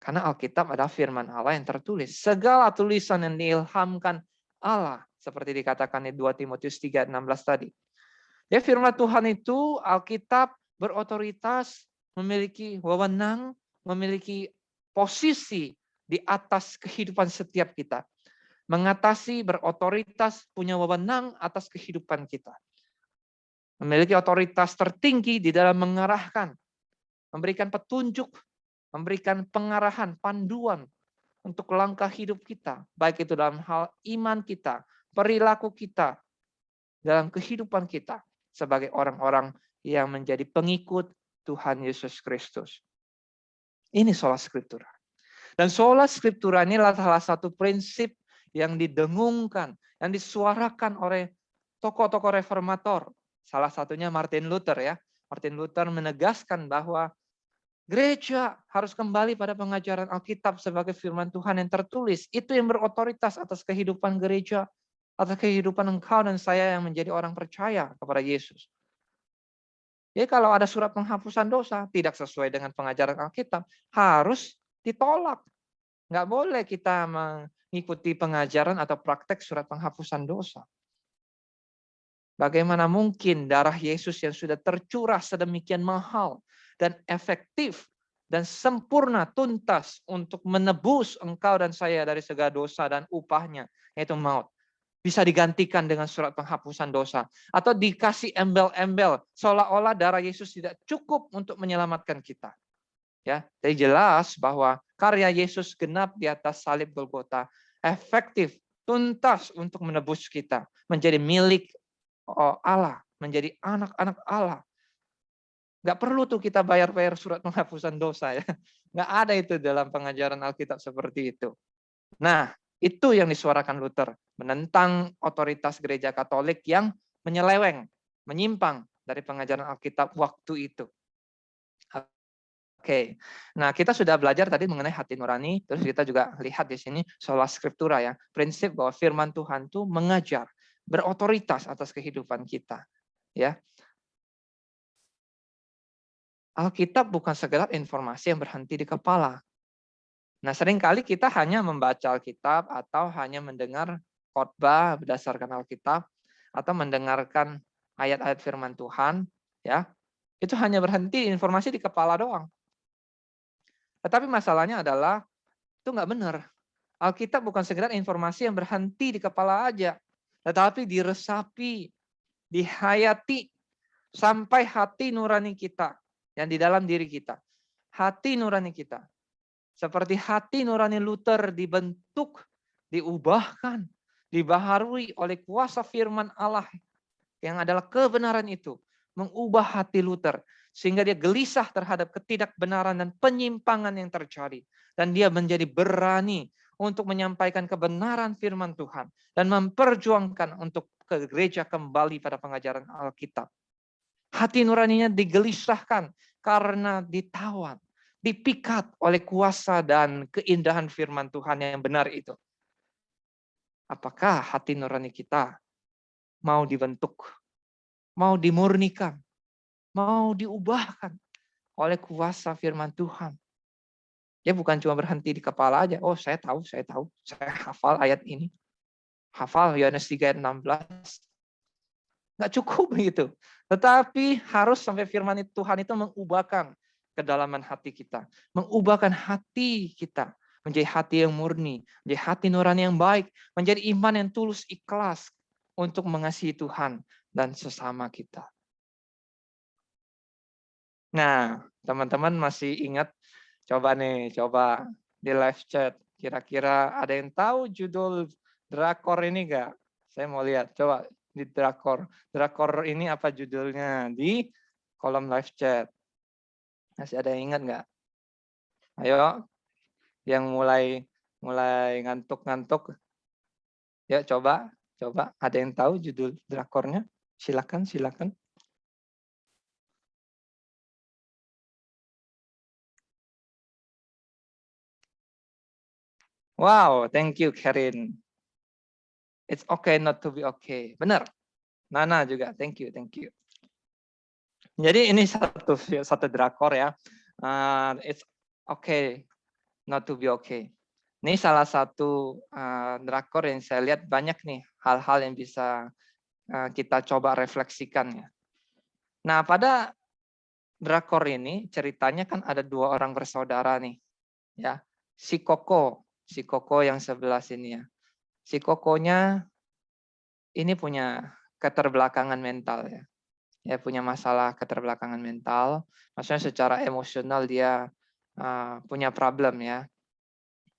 Karena Alkitab adalah firman Allah yang tertulis. Segala tulisan yang diilhamkan Allah, seperti dikatakan di 2 Timotius 3:16 tadi. Ya, firman Tuhan itu, Alkitab berotoritas, memiliki wewenang, memiliki posisi di atas kehidupan setiap kita. Mengatasi, berotoritas, punya wewenang atas kehidupan kita. Memiliki otoritas tertinggi di dalam mengarahkan, memberikan petunjuk, memberikan pengarahan, panduan untuk langkah hidup kita. Baik itu dalam hal iman kita, perilaku kita, dalam kehidupan kita sebagai orang-orang yang menjadi pengikut Tuhan Yesus Kristus. Ini sola scriptura. Dan sola scriptura ini adalah salah satu prinsip yang didengungkan, yang disuarakan oleh tokoh-tokoh reformator. Salah satunya Martin Luther ya. Martin Luther menegaskan bahwa gereja harus kembali pada pengajaran Alkitab sebagai firman Tuhan yang tertulis. Itu yang berotoritas atas kehidupan gereja, atas kehidupan engkau dan saya yang menjadi orang percaya kepada Yesus. Jadi kalau ada surat penghapusan dosa tidak sesuai dengan pengajaran Alkitab, harus ditolak. Nggak boleh kita mengikuti pengajaran atau praktek surat penghapusan dosa. Bagaimana mungkin darah Yesus yang sudah tercurah sedemikian mahal dan efektif dan sempurna tuntas untuk menebus engkau dan saya dari segala dosa dan upahnya, yaitu maut, bisa digantikan dengan surat penghapusan dosa atau dikasih embel-embel seolah-olah darah Yesus tidak cukup untuk menyelamatkan kita. Ya, jadi jelas bahwa karya Yesus genap di atas salib Golgota efektif tuntas untuk menebus kita, menjadi milik Allah, menjadi anak-anak Allah. Nggak perlu tuh kita bayar-bayar surat penghapusan dosa ya. Nggak ada itu dalam pengajaran Alkitab seperti itu. Nah, itu yang disuarakan Luther, menentang otoritas gereja Katolik yang menyeleweng, menyimpang dari pengajaran Alkitab waktu itu. Oke, nah kita sudah belajar tadi mengenai hati nurani, terus kita juga lihat di sini sola scriptura ya, prinsip bahwa firman Tuhan itu mengajar, berotoritas atas kehidupan kita. Ya, Alkitab bukan sekedar informasi yang berhenti di kepala. Nah, seringkali kita hanya membaca Alkitab atau hanya mendengar khotbah berdasarkan Alkitab atau mendengarkan ayat-ayat firman Tuhan, ya. Itu hanya berhenti informasi di kepala doang. Tetapi masalahnya adalah itu nggak benar. Alkitab bukan sekedar informasi yang berhenti di kepala aja, tetapi diresapi, dihayati sampai hati nurani kita yang di dalam diri kita. Hati nurani kita. Seperti hati nurani Luther dibentuk, diubahkan, dibaharui oleh kuasa firman Allah yang adalah kebenaran itu, mengubah hati Luther sehingga dia gelisah terhadap ketidakbenaran dan penyimpangan yang terjadi, dan dia menjadi berani untuk menyampaikan kebenaran firman Tuhan dan memperjuangkan untuk ke gereja kembali pada pengajaran Alkitab. Hati nuraninya digelisahkan karena ditawan, dipikat oleh kuasa dan keindahan firman Tuhan yang benar itu. Apakah hati nurani kita mau dibentuk, mau dimurnikan, mau diubahkan oleh kuasa firman Tuhan? Ya bukan cuma berhenti di kepala aja. Oh, saya tahu, saya hafal ayat ini. Hafal Yohanes 3 ayat 16. Nggak cukup begitu. Tetapi harus sampai firman Tuhan itu mengubahkan kedalaman hati kita. Mengubahkan hati kita menjadi hati yang murni, menjadi hati nurani yang baik, menjadi iman yang tulus ikhlas untuk mengasihi Tuhan dan sesama kita. Nah, teman-teman masih ingat? Coba di live chat. Kira-kira ada yang tahu judul drakor ini nggak? Saya mau lihat. Coba di drakor. Drakor ini apa judulnya? Di kolom live chat. Masih ada yang ingat nggak? Ayo, yang mulai ngantuk-ngantuk. Ya, coba. Ada yang tahu judul drakornya? Silakan. Wow, thank you, Karin. It's okay not to be okay. Benar. Nana juga, thank you. Jadi ini satu drakor ya. It's okay not to be okay. Ini salah satu drakor yang saya lihat banyak nih hal-hal yang bisa kita coba refleksikan ya. Nah, pada drakor ini ceritanya kan ada dua orang bersaudara nih. Ya. Si Koko yang sebelah sini ya. Si Kokonya ini punya keterbelakangan mental ya. Ya punya masalah keterbelakangan mental. Maksudnya secara emosional dia punya problem ya.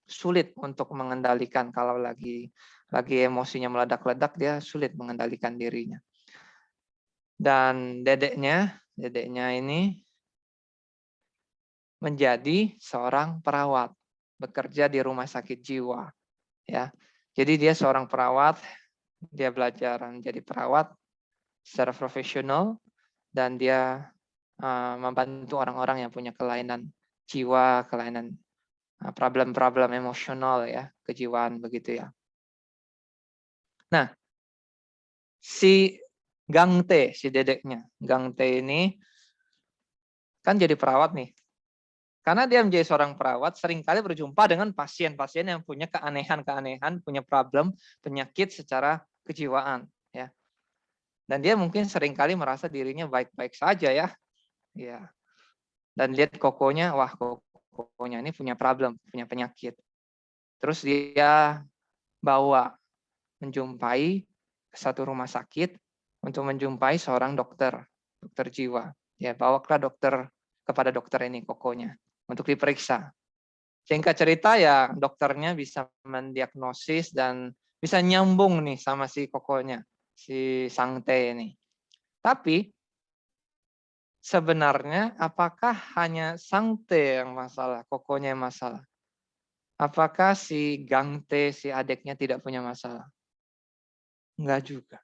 Sulit untuk mengendalikan kalau lagi emosinya meledak-ledak, dia sulit mengendalikan dirinya. Dan dedeknya ini menjadi seorang perawat, bekerja di rumah sakit jiwa. Ya, jadi dia seorang perawat, dia belajar menjadi perawat secara profesional dan dia membantu orang-orang yang punya kelainan jiwa, kelainan problem-problem emosional ya, kejiwaan begitu ya. Nah, si Gangte, si dedeknya, Gangte ini kan jadi perawat nih. Karena dia menjadi seorang perawat, seringkali berjumpa dengan pasien-pasien yang punya keanehan-keanehan, punya problem, penyakit secara kejiwaan. Ya. Dan dia mungkin seringkali merasa dirinya baik-baik saja ya. Ya. Dan lihat Kokonya, wah Kokonya ini punya problem, punya penyakit. Terus dia bawa menjumpai satu rumah sakit untuk menjumpai seorang dokter jiwa. Ya, bawalah kepada dokter ini Kokonya untuk diperiksa. Singkat cerita ya dokternya bisa mendiagnosis dan Bisa nyambung nih sama si kokonya, si Sangte ini. Tapi sebenarnya apakah hanya Sangte yang masalah, kokonya yang masalah? Apakah si Gangte, si adiknya tidak punya masalah? Enggak juga.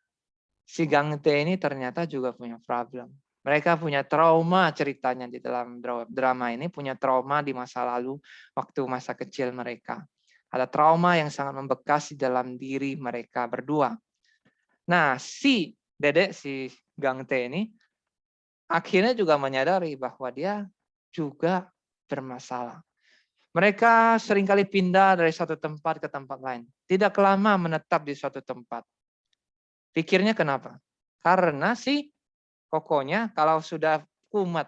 Si Gangte ini ternyata juga punya problem. Mereka punya trauma ceritanya di dalam drama ini, punya trauma di masa lalu waktu masa kecil mereka. Ada trauma yang sangat membekas di dalam diri mereka berdua. Nah, si dedek, si Gangte ini akhirnya juga menyadari bahwa dia juga bermasalah. Mereka seringkali pindah dari satu tempat ke tempat lain. Tidak lama menetap di suatu tempat. Pikirnya kenapa? Karena si kokonya kalau sudah kumat,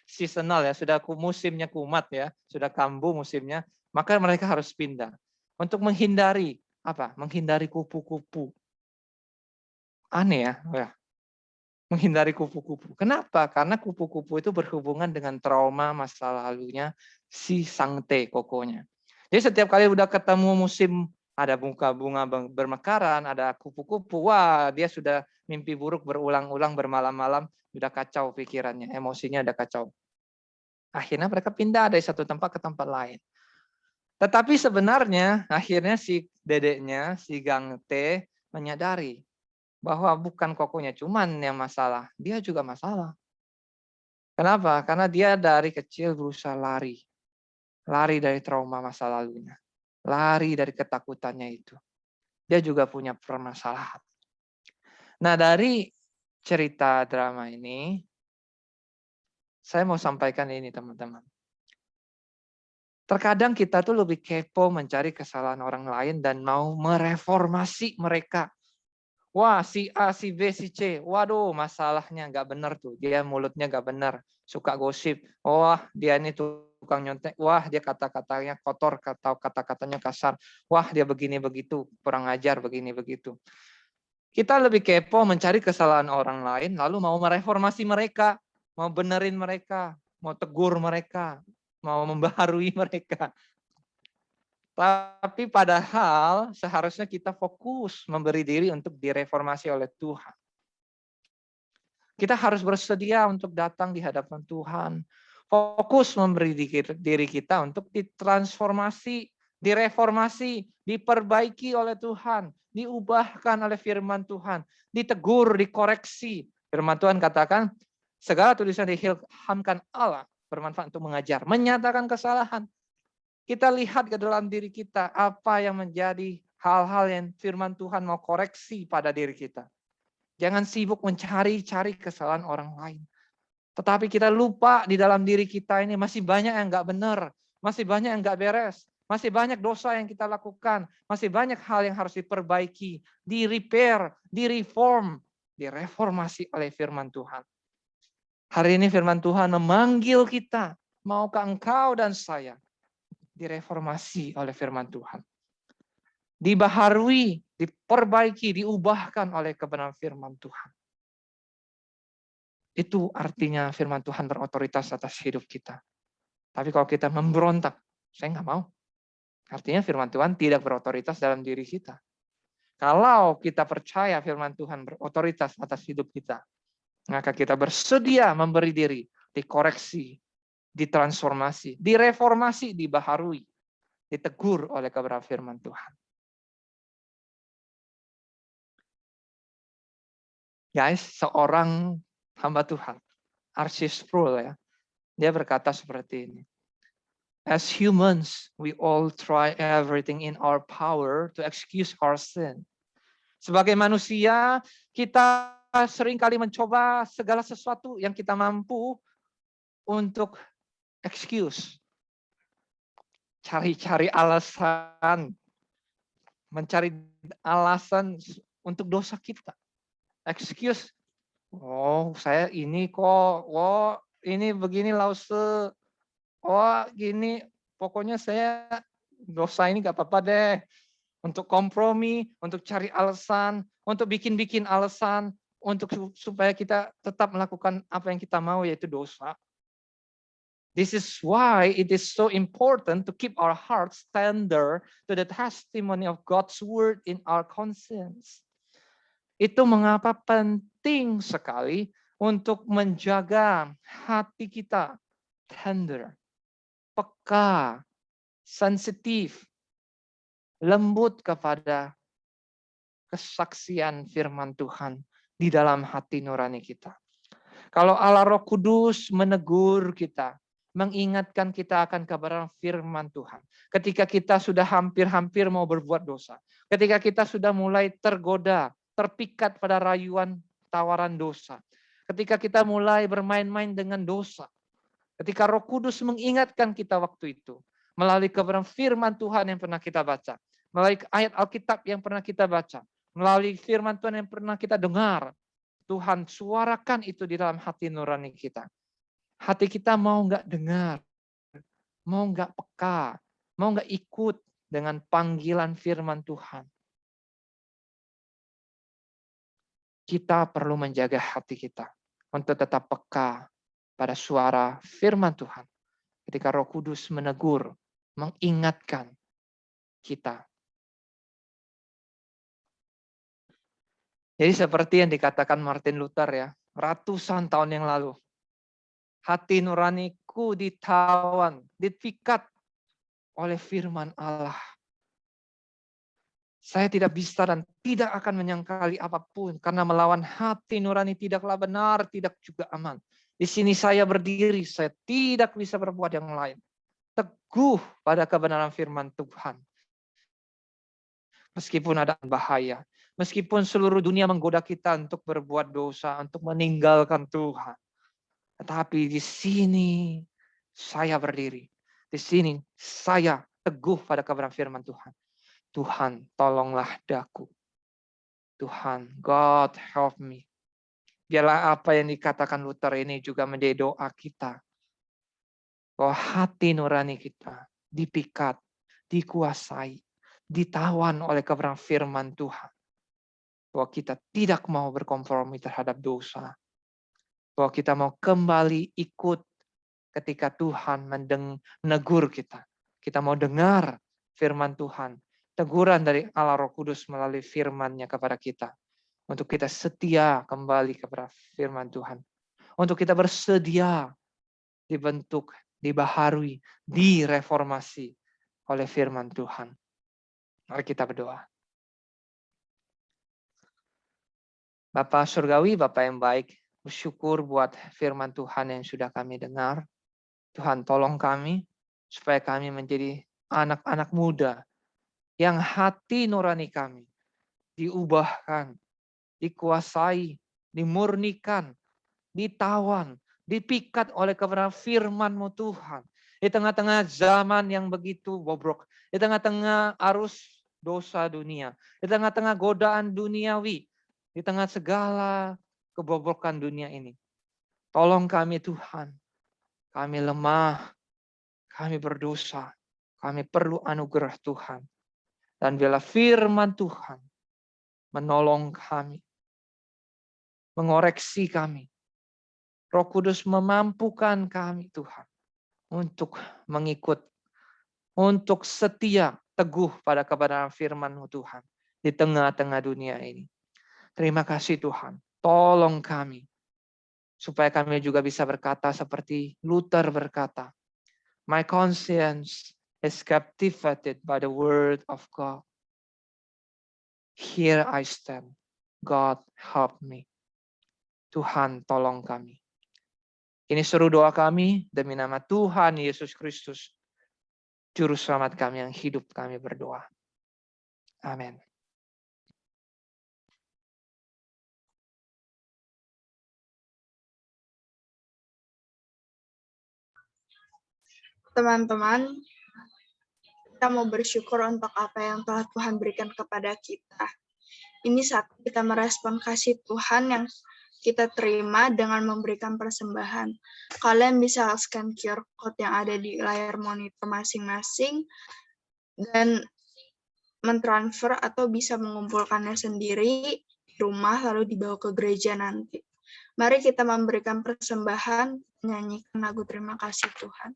seasonal ya, sudah musimnya kumat ya, sudah kambuh musimnya, maka mereka harus pindah. Untuk menghindari apa? Menghindari kupu-kupu. Aneh ya, menghindari kupu-kupu. Kenapa? Karena kupu-kupu itu berhubungan dengan trauma masa lalunya si Sangte kokonya. Jadi setiap kali udah ketemu musim ada bunga bermekaran, ada kupu-kupu, wah dia sudah mimpi buruk berulang-ulang bermalam-malam, udah kacau pikirannya, emosinya udah kacau. Akhirnya mereka pindah dari satu tempat ke tempat lain. Tetapi sebenarnya akhirnya si dedeknya, si Gangte menyadari bahwa bukan kokonya cuman yang masalah, dia juga masalah. Kenapa? Karena dia dari kecil berusaha lari. Lari dari trauma masa lalunya. Lari dari ketakutannya itu. Dia juga punya permasalahan. Nah, dari cerita drama ini, saya mau sampaikan ini, teman-teman. Terkadang kita tuh lebih kepo mencari kesalahan orang lain dan mau mereformasi mereka. Wah, si A, si B, si C. Waduh, masalahnya nggak benar tuh. Dia mulutnya nggak benar. Suka gosip. Wah, dia ini tukang nyontek. Wah, dia kata-katanya kotor atau kata-katanya kasar. Wah, dia begini begitu. Kurang ajar begini begitu. Kita lebih kepo mencari kesalahan orang lain, lalu mau mereformasi mereka. Mau benerin mereka. Mau tegur mereka. Mau membaharui mereka. Tapi padahal seharusnya kita fokus memberi diri untuk direformasi oleh Tuhan. Kita harus bersedia untuk datang di hadapan Tuhan. Fokus memberi diri kita untuk ditransformasi, direformasi, diperbaiki oleh Tuhan. Diubahkan oleh firman Tuhan. Ditegur, dikoreksi. Firman Tuhan katakan, segala tulisan diilhamkan Allah bermanfaat untuk mengajar. Menyatakan kesalahan. Kita lihat ke dalam diri kita apa yang menjadi hal-hal yang firman Tuhan mau koreksi pada diri kita. Jangan sibuk mencari-cari kesalahan orang lain. Tetapi kita lupa di dalam diri kita ini masih banyak yang nggak benar. Masih banyak yang nggak beres. Masih banyak dosa yang kita lakukan. Masih banyak hal yang harus diperbaiki. Di-repair, di-reform, direformasi oleh firman Tuhan. Hari ini firman Tuhan memanggil kita. Maukah engkau dan saya direformasi oleh firman Tuhan. Dibaharui, diperbaiki, diubahkan oleh kebenaran firman Tuhan. Itu artinya firman Tuhan berotoritas atas hidup kita. Tapi kalau kita memberontak, saya nggak mau. Artinya firman Tuhan tidak berotoritas dalam diri kita. Kalau kita percaya firman Tuhan berotoritas atas hidup kita, maka kita bersedia memberi diri, dikoreksi, ditransformasi, direformasi, dibaharui, ditegur oleh kebenaran firman Tuhan. Guys, seorang hamba Tuhan, R.C. Sproul ya, dia berkata seperti ini. As humans, we all try everything in our power to excuse our sin. Sebagai manusia, kita seringkali mencoba segala sesuatu yang kita mampu untuk excuse. Cari-cari alasan. Mencari alasan untuk dosa kita. Excuse. Oh, saya ini kok. Oh, ini begini lause. Oh, gini. Pokoknya saya dosa ini gak apa-apa deh. Untuk kompromi, untuk cari alasan, untuk bikin-bikin alasan, untuk supaya kita tetap melakukan apa yang kita mau, yaitu dosa. This is why it is so important to keep our hearts tender to the testimony of God's word in our conscience. Itu mengapa penting sekali untuk menjaga hati kita tender, peka, sensitif, lembut kepada kesaksian firman Tuhan di dalam hati nurani kita. Kalau Allah Roh Kudus menegur kita, mengingatkan kita akan kebenaran firman Tuhan. Ketika kita sudah hampir-hampir mau berbuat dosa. Ketika kita sudah mulai tergoda, terpikat pada rayuan tawaran dosa. Ketika kita mulai bermain-main dengan dosa. Ketika Roh Kudus mengingatkan kita waktu itu. Melalui kebenaran firman Tuhan yang pernah kita baca. Melalui ayat Alkitab yang pernah kita baca. Melalui firman Tuhan yang pernah kita dengar. Tuhan suarakan itu di dalam hati nurani kita. Hati kita mau nggak dengar, mau nggak peka, mau nggak ikut dengan panggilan firman Tuhan. Kita perlu menjaga hati kita untuk tetap peka pada suara firman Tuhan. Ketika Roh Kudus menegur, mengingatkan kita. Jadi seperti yang dikatakan Martin Luther ya, ratusan tahun yang lalu. Hati nuraniku ditawan, dipikat oleh firman Allah. Saya tidak bisa dan tidak akan menyangkali apapun, karena melawan hati nurani tidaklah benar, tidak juga aman. Di sini saya berdiri, saya tidak bisa berbuat yang lain. Teguh pada kebenaran firman Tuhan. Meskipun ada bahaya, meskipun seluruh dunia menggoda kita untuk berbuat dosa, untuk meninggalkan Tuhan. Tetapi di sini saya berdiri. Di sini saya teguh pada kebenaran firman Tuhan. Tuhan, tolonglah daku. Tuhan, God help me. Biarlah apa yang dikatakan Luther ini juga menjadi doa kita. Bahwa hati nurani kita dipikat, dikuasai, ditawan oleh kebenaran firman Tuhan. Bahwa kita tidak mau berkompromi terhadap dosa. Bahwa kita mau kembali ikut ketika Tuhan menegur kita. Kita mau dengar firman Tuhan. Teguran dari Allah Roh Kudus melalui firman-Nya kepada kita. Untuk kita setia kembali kepada firman Tuhan. Untuk kita bersedia dibentuk, dibaharui, direformasi oleh firman Tuhan. Mari kita berdoa. Bapa Surgawi, Bapa yang baik, bersyukur buat firman Tuhan yang sudah kami dengar. Tuhan tolong kami supaya kami menjadi anak-anak muda yang hati nurani kami diubahkan, dikuasai, dimurnikan, ditawan, dipikat oleh kebenaran firman-Mu Tuhan. Di tengah-tengah zaman yang begitu bobrok, di tengah-tengah arus dosa dunia, di tengah-tengah godaan duniawi, di tengah segala kebobrokan dunia ini. Tolong kami Tuhan, kami lemah, kami berdosa, kami perlu anugerah Tuhan. Dan biarlah firman Tuhan menolong kami, mengoreksi kami. Roh Kudus memampukan kami Tuhan untuk mengikut, untuk setia, teguh pada kebenaran firman-Mu Tuhan di tengah-tengah dunia ini. Terima kasih Tuhan, tolong kami supaya kami juga bisa berkata seperti Luther berkata, my conscience is captivated by the word of God. Here I stand. God help me. Tuhan tolong kami. Ini seru doa kami demi nama Tuhan Yesus Kristus, Juru Selamat kami yang hidup, kami berdoa. Amin. Teman-teman, kita mau bersyukur untuk apa yang telah Tuhan berikan kepada kita. Ini saat kita merespon kasih Tuhan yang kita terima dengan memberikan persembahan. Kalian bisa scan QR code yang ada di layar monitor masing-masing dan mentransfer atau bisa mengumpulkannya sendiri di rumah lalu dibawa ke gereja nanti. Mari kita memberikan persembahan, menyanyikan lagu terima kasih Tuhan.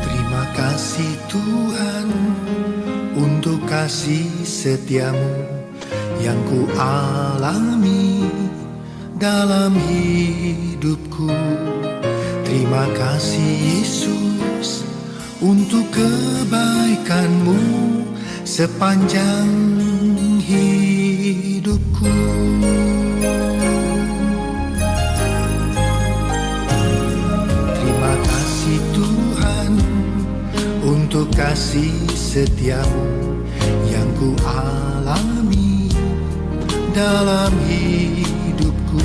Terima kasih Tuhan untuk kasih setiamu yang ku alami dalam hidupku. Terima kasih Yesus untuk kebaikanmu sepanjang hidupku. Terima kasih Tuhan untuk kasih setiamu yang ku alami dalam hidupku.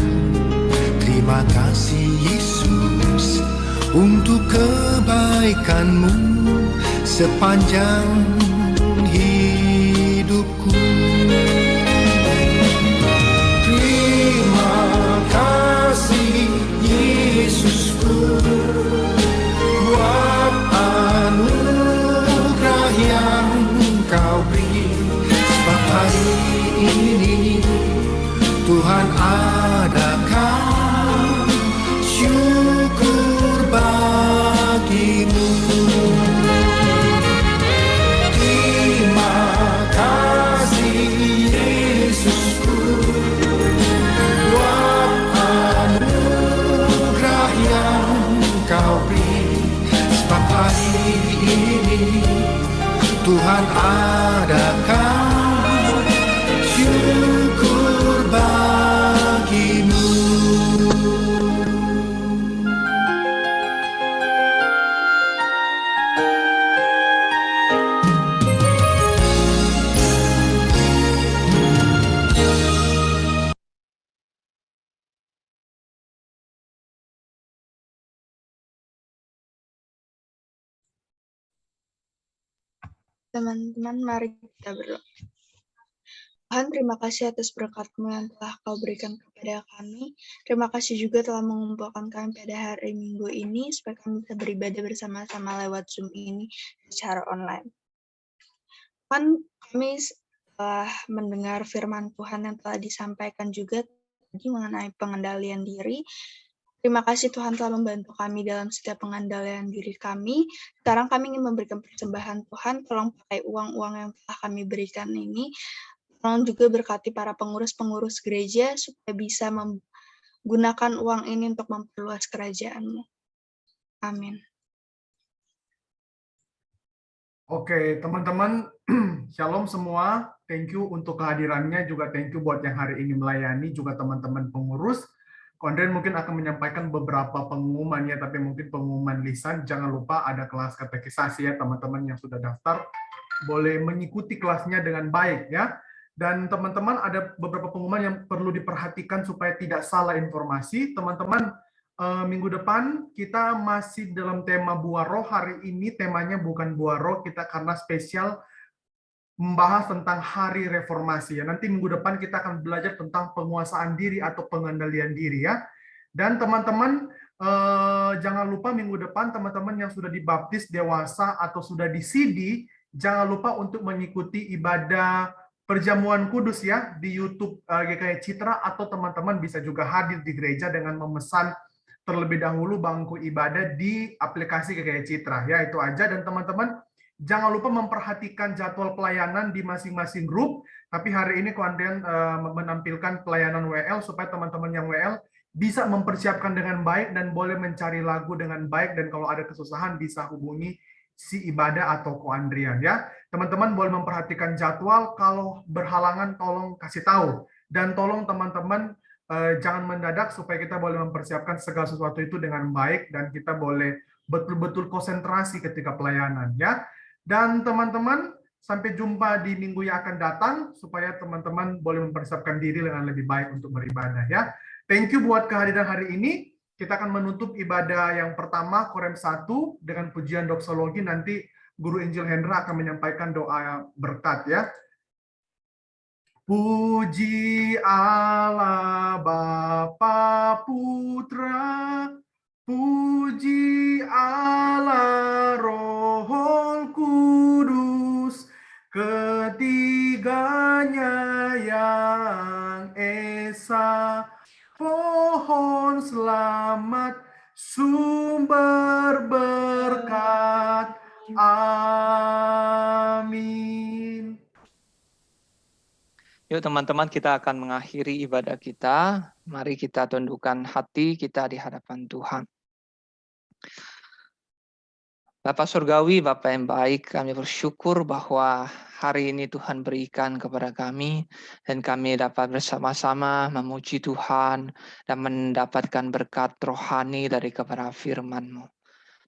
Terima kasih Yesus untuk kebaikanmu sepanjang hidupku. Terima kasih Yesusku buat anugerah yang Kau beri. Sebab hari ini Tuhan adakan syukur bagimu. Terima kasih Yesusku buat anugerah yang Kau beri. Sebab hari ini Tuhan adakan syukur bagimu. Teman-teman, mari kita berdoa. Tuhan, terima kasih atas berkat-Mu yang telah Kau berikan kepada kami. Terima kasih juga telah mengumpulkan kami pada hari Minggu ini, supaya kami bisa beribadah bersama-sama lewat Zoom ini secara online. Tuhan, kami telah mendengar firman Tuhan yang telah disampaikan juga tadi mengenai pengendalian diri. Terima kasih Tuhan telah membantu kami dalam setiap pengendalian diri kami. Sekarang kami ingin memberikan persembahan Tuhan, tolong pakai uang-uang yang telah kami berikan ini. Tolong juga berkati para pengurus-pengurus gereja supaya bisa menggunakan uang ini untuk memperluas kerajaan-Mu. Amin. Oke, teman-teman, shalom semua. Thank you untuk kehadirannya, juga thank you buat yang hari ini melayani, juga teman-teman pengurus. Kondren mungkin akan menyampaikan beberapa pengumuman ya, tapi mungkin pengumuman lisan. Jangan lupa ada kelas katekisasi ya, teman-teman yang sudah daftar boleh mengikuti kelasnya dengan baik ya. Dan teman-teman ada beberapa pengumuman yang perlu diperhatikan supaya tidak salah informasi. Teman-teman, minggu depan kita masih dalam tema buah roh. Hari ini temanya bukan buah roh, kita karena spesial membahas tentang hari reformasi ya. Nanti minggu depan kita akan belajar tentang penguasaan diri atau pengendalian diri ya. Dan teman-teman jangan lupa minggu depan teman-teman yang sudah dibaptis dewasa atau sudah di CD, jangan lupa untuk mengikuti ibadah perjamuan kudus ya di YouTube GKI Citra, atau teman-teman bisa juga hadir di gereja dengan memesan terlebih dahulu bangku ibadah di aplikasi GKI Citra. Ya, itu aja. Dan teman-teman, jangan lupa memperhatikan jadwal pelayanan di masing-masing grup. Tapi hari ini Ko Andrian menampilkan pelayanan WL supaya teman-teman yang WL bisa mempersiapkan dengan baik dan boleh mencari lagu dengan baik. Dan kalau ada kesusahan bisa hubungi si ibadah atau Ko Andrian ya. Teman-teman boleh memperhatikan jadwal, kalau berhalangan tolong kasih tahu. Dan tolong teman-teman jangan mendadak supaya kita boleh mempersiapkan segala sesuatu itu dengan baik dan kita boleh betul-betul konsentrasi ketika pelayanan ya. Dan teman-teman, sampai jumpa di minggu yang akan datang supaya teman-teman boleh mempersiapkan diri dengan lebih baik untuk beribadah ya. Thank you buat kehadiran hari ini. Kita akan menutup ibadah yang pertama Korem 1 dengan pujian doksologi. Nanti Guru Injil Hendra akan menyampaikan doa berkat ya. Puji Allah Bapa Putra, puji Allah Roh Kudus, ketiganya yang esa, pohon selamat, sumber berkat. Amin. Yuk teman-teman, kita akan mengakhiri ibadah kita. Mari kita tundukkan hati kita di hadapan Tuhan. Bapak Surgawi, Bapak yang baik, kami bersyukur bahwa hari ini Tuhan berikan kepada kami dan kami dapat bersama-sama memuji Tuhan dan mendapatkan berkat rohani dari kepada firman-Mu.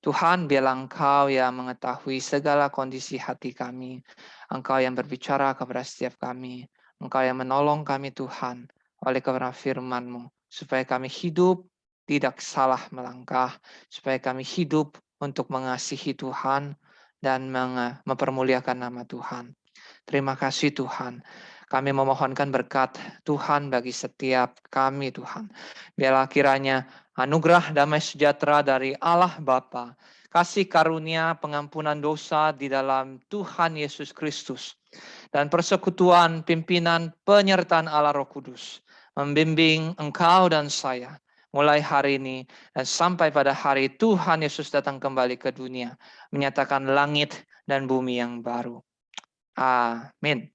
Tuhan, biarlah Engkau yang mengetahui segala kondisi hati kami. Engkau yang berbicara kepada setiap kami. Engkau yang menolong kami Tuhan oleh kepada firman-Mu. Supaya kami hidup tidak salah melangkah. Supaya kami hidup untuk mengasihi Tuhan dan mempermuliakan nama Tuhan. Terima kasih Tuhan. Kami memohonkan berkat Tuhan bagi setiap kami Tuhan. Biarlah kiranya anugerah damai sejahtera dari Allah Bapa, kasih karunia pengampunan dosa di dalam Tuhan Yesus Kristus, dan persekutuan pimpinan penyertaan Allah Roh Kudus membimbing engkau dan saya mulai hari ini dan sampai pada hari Tuhan Yesus datang kembali ke dunia, menyatakan langit dan bumi yang baru. Amin.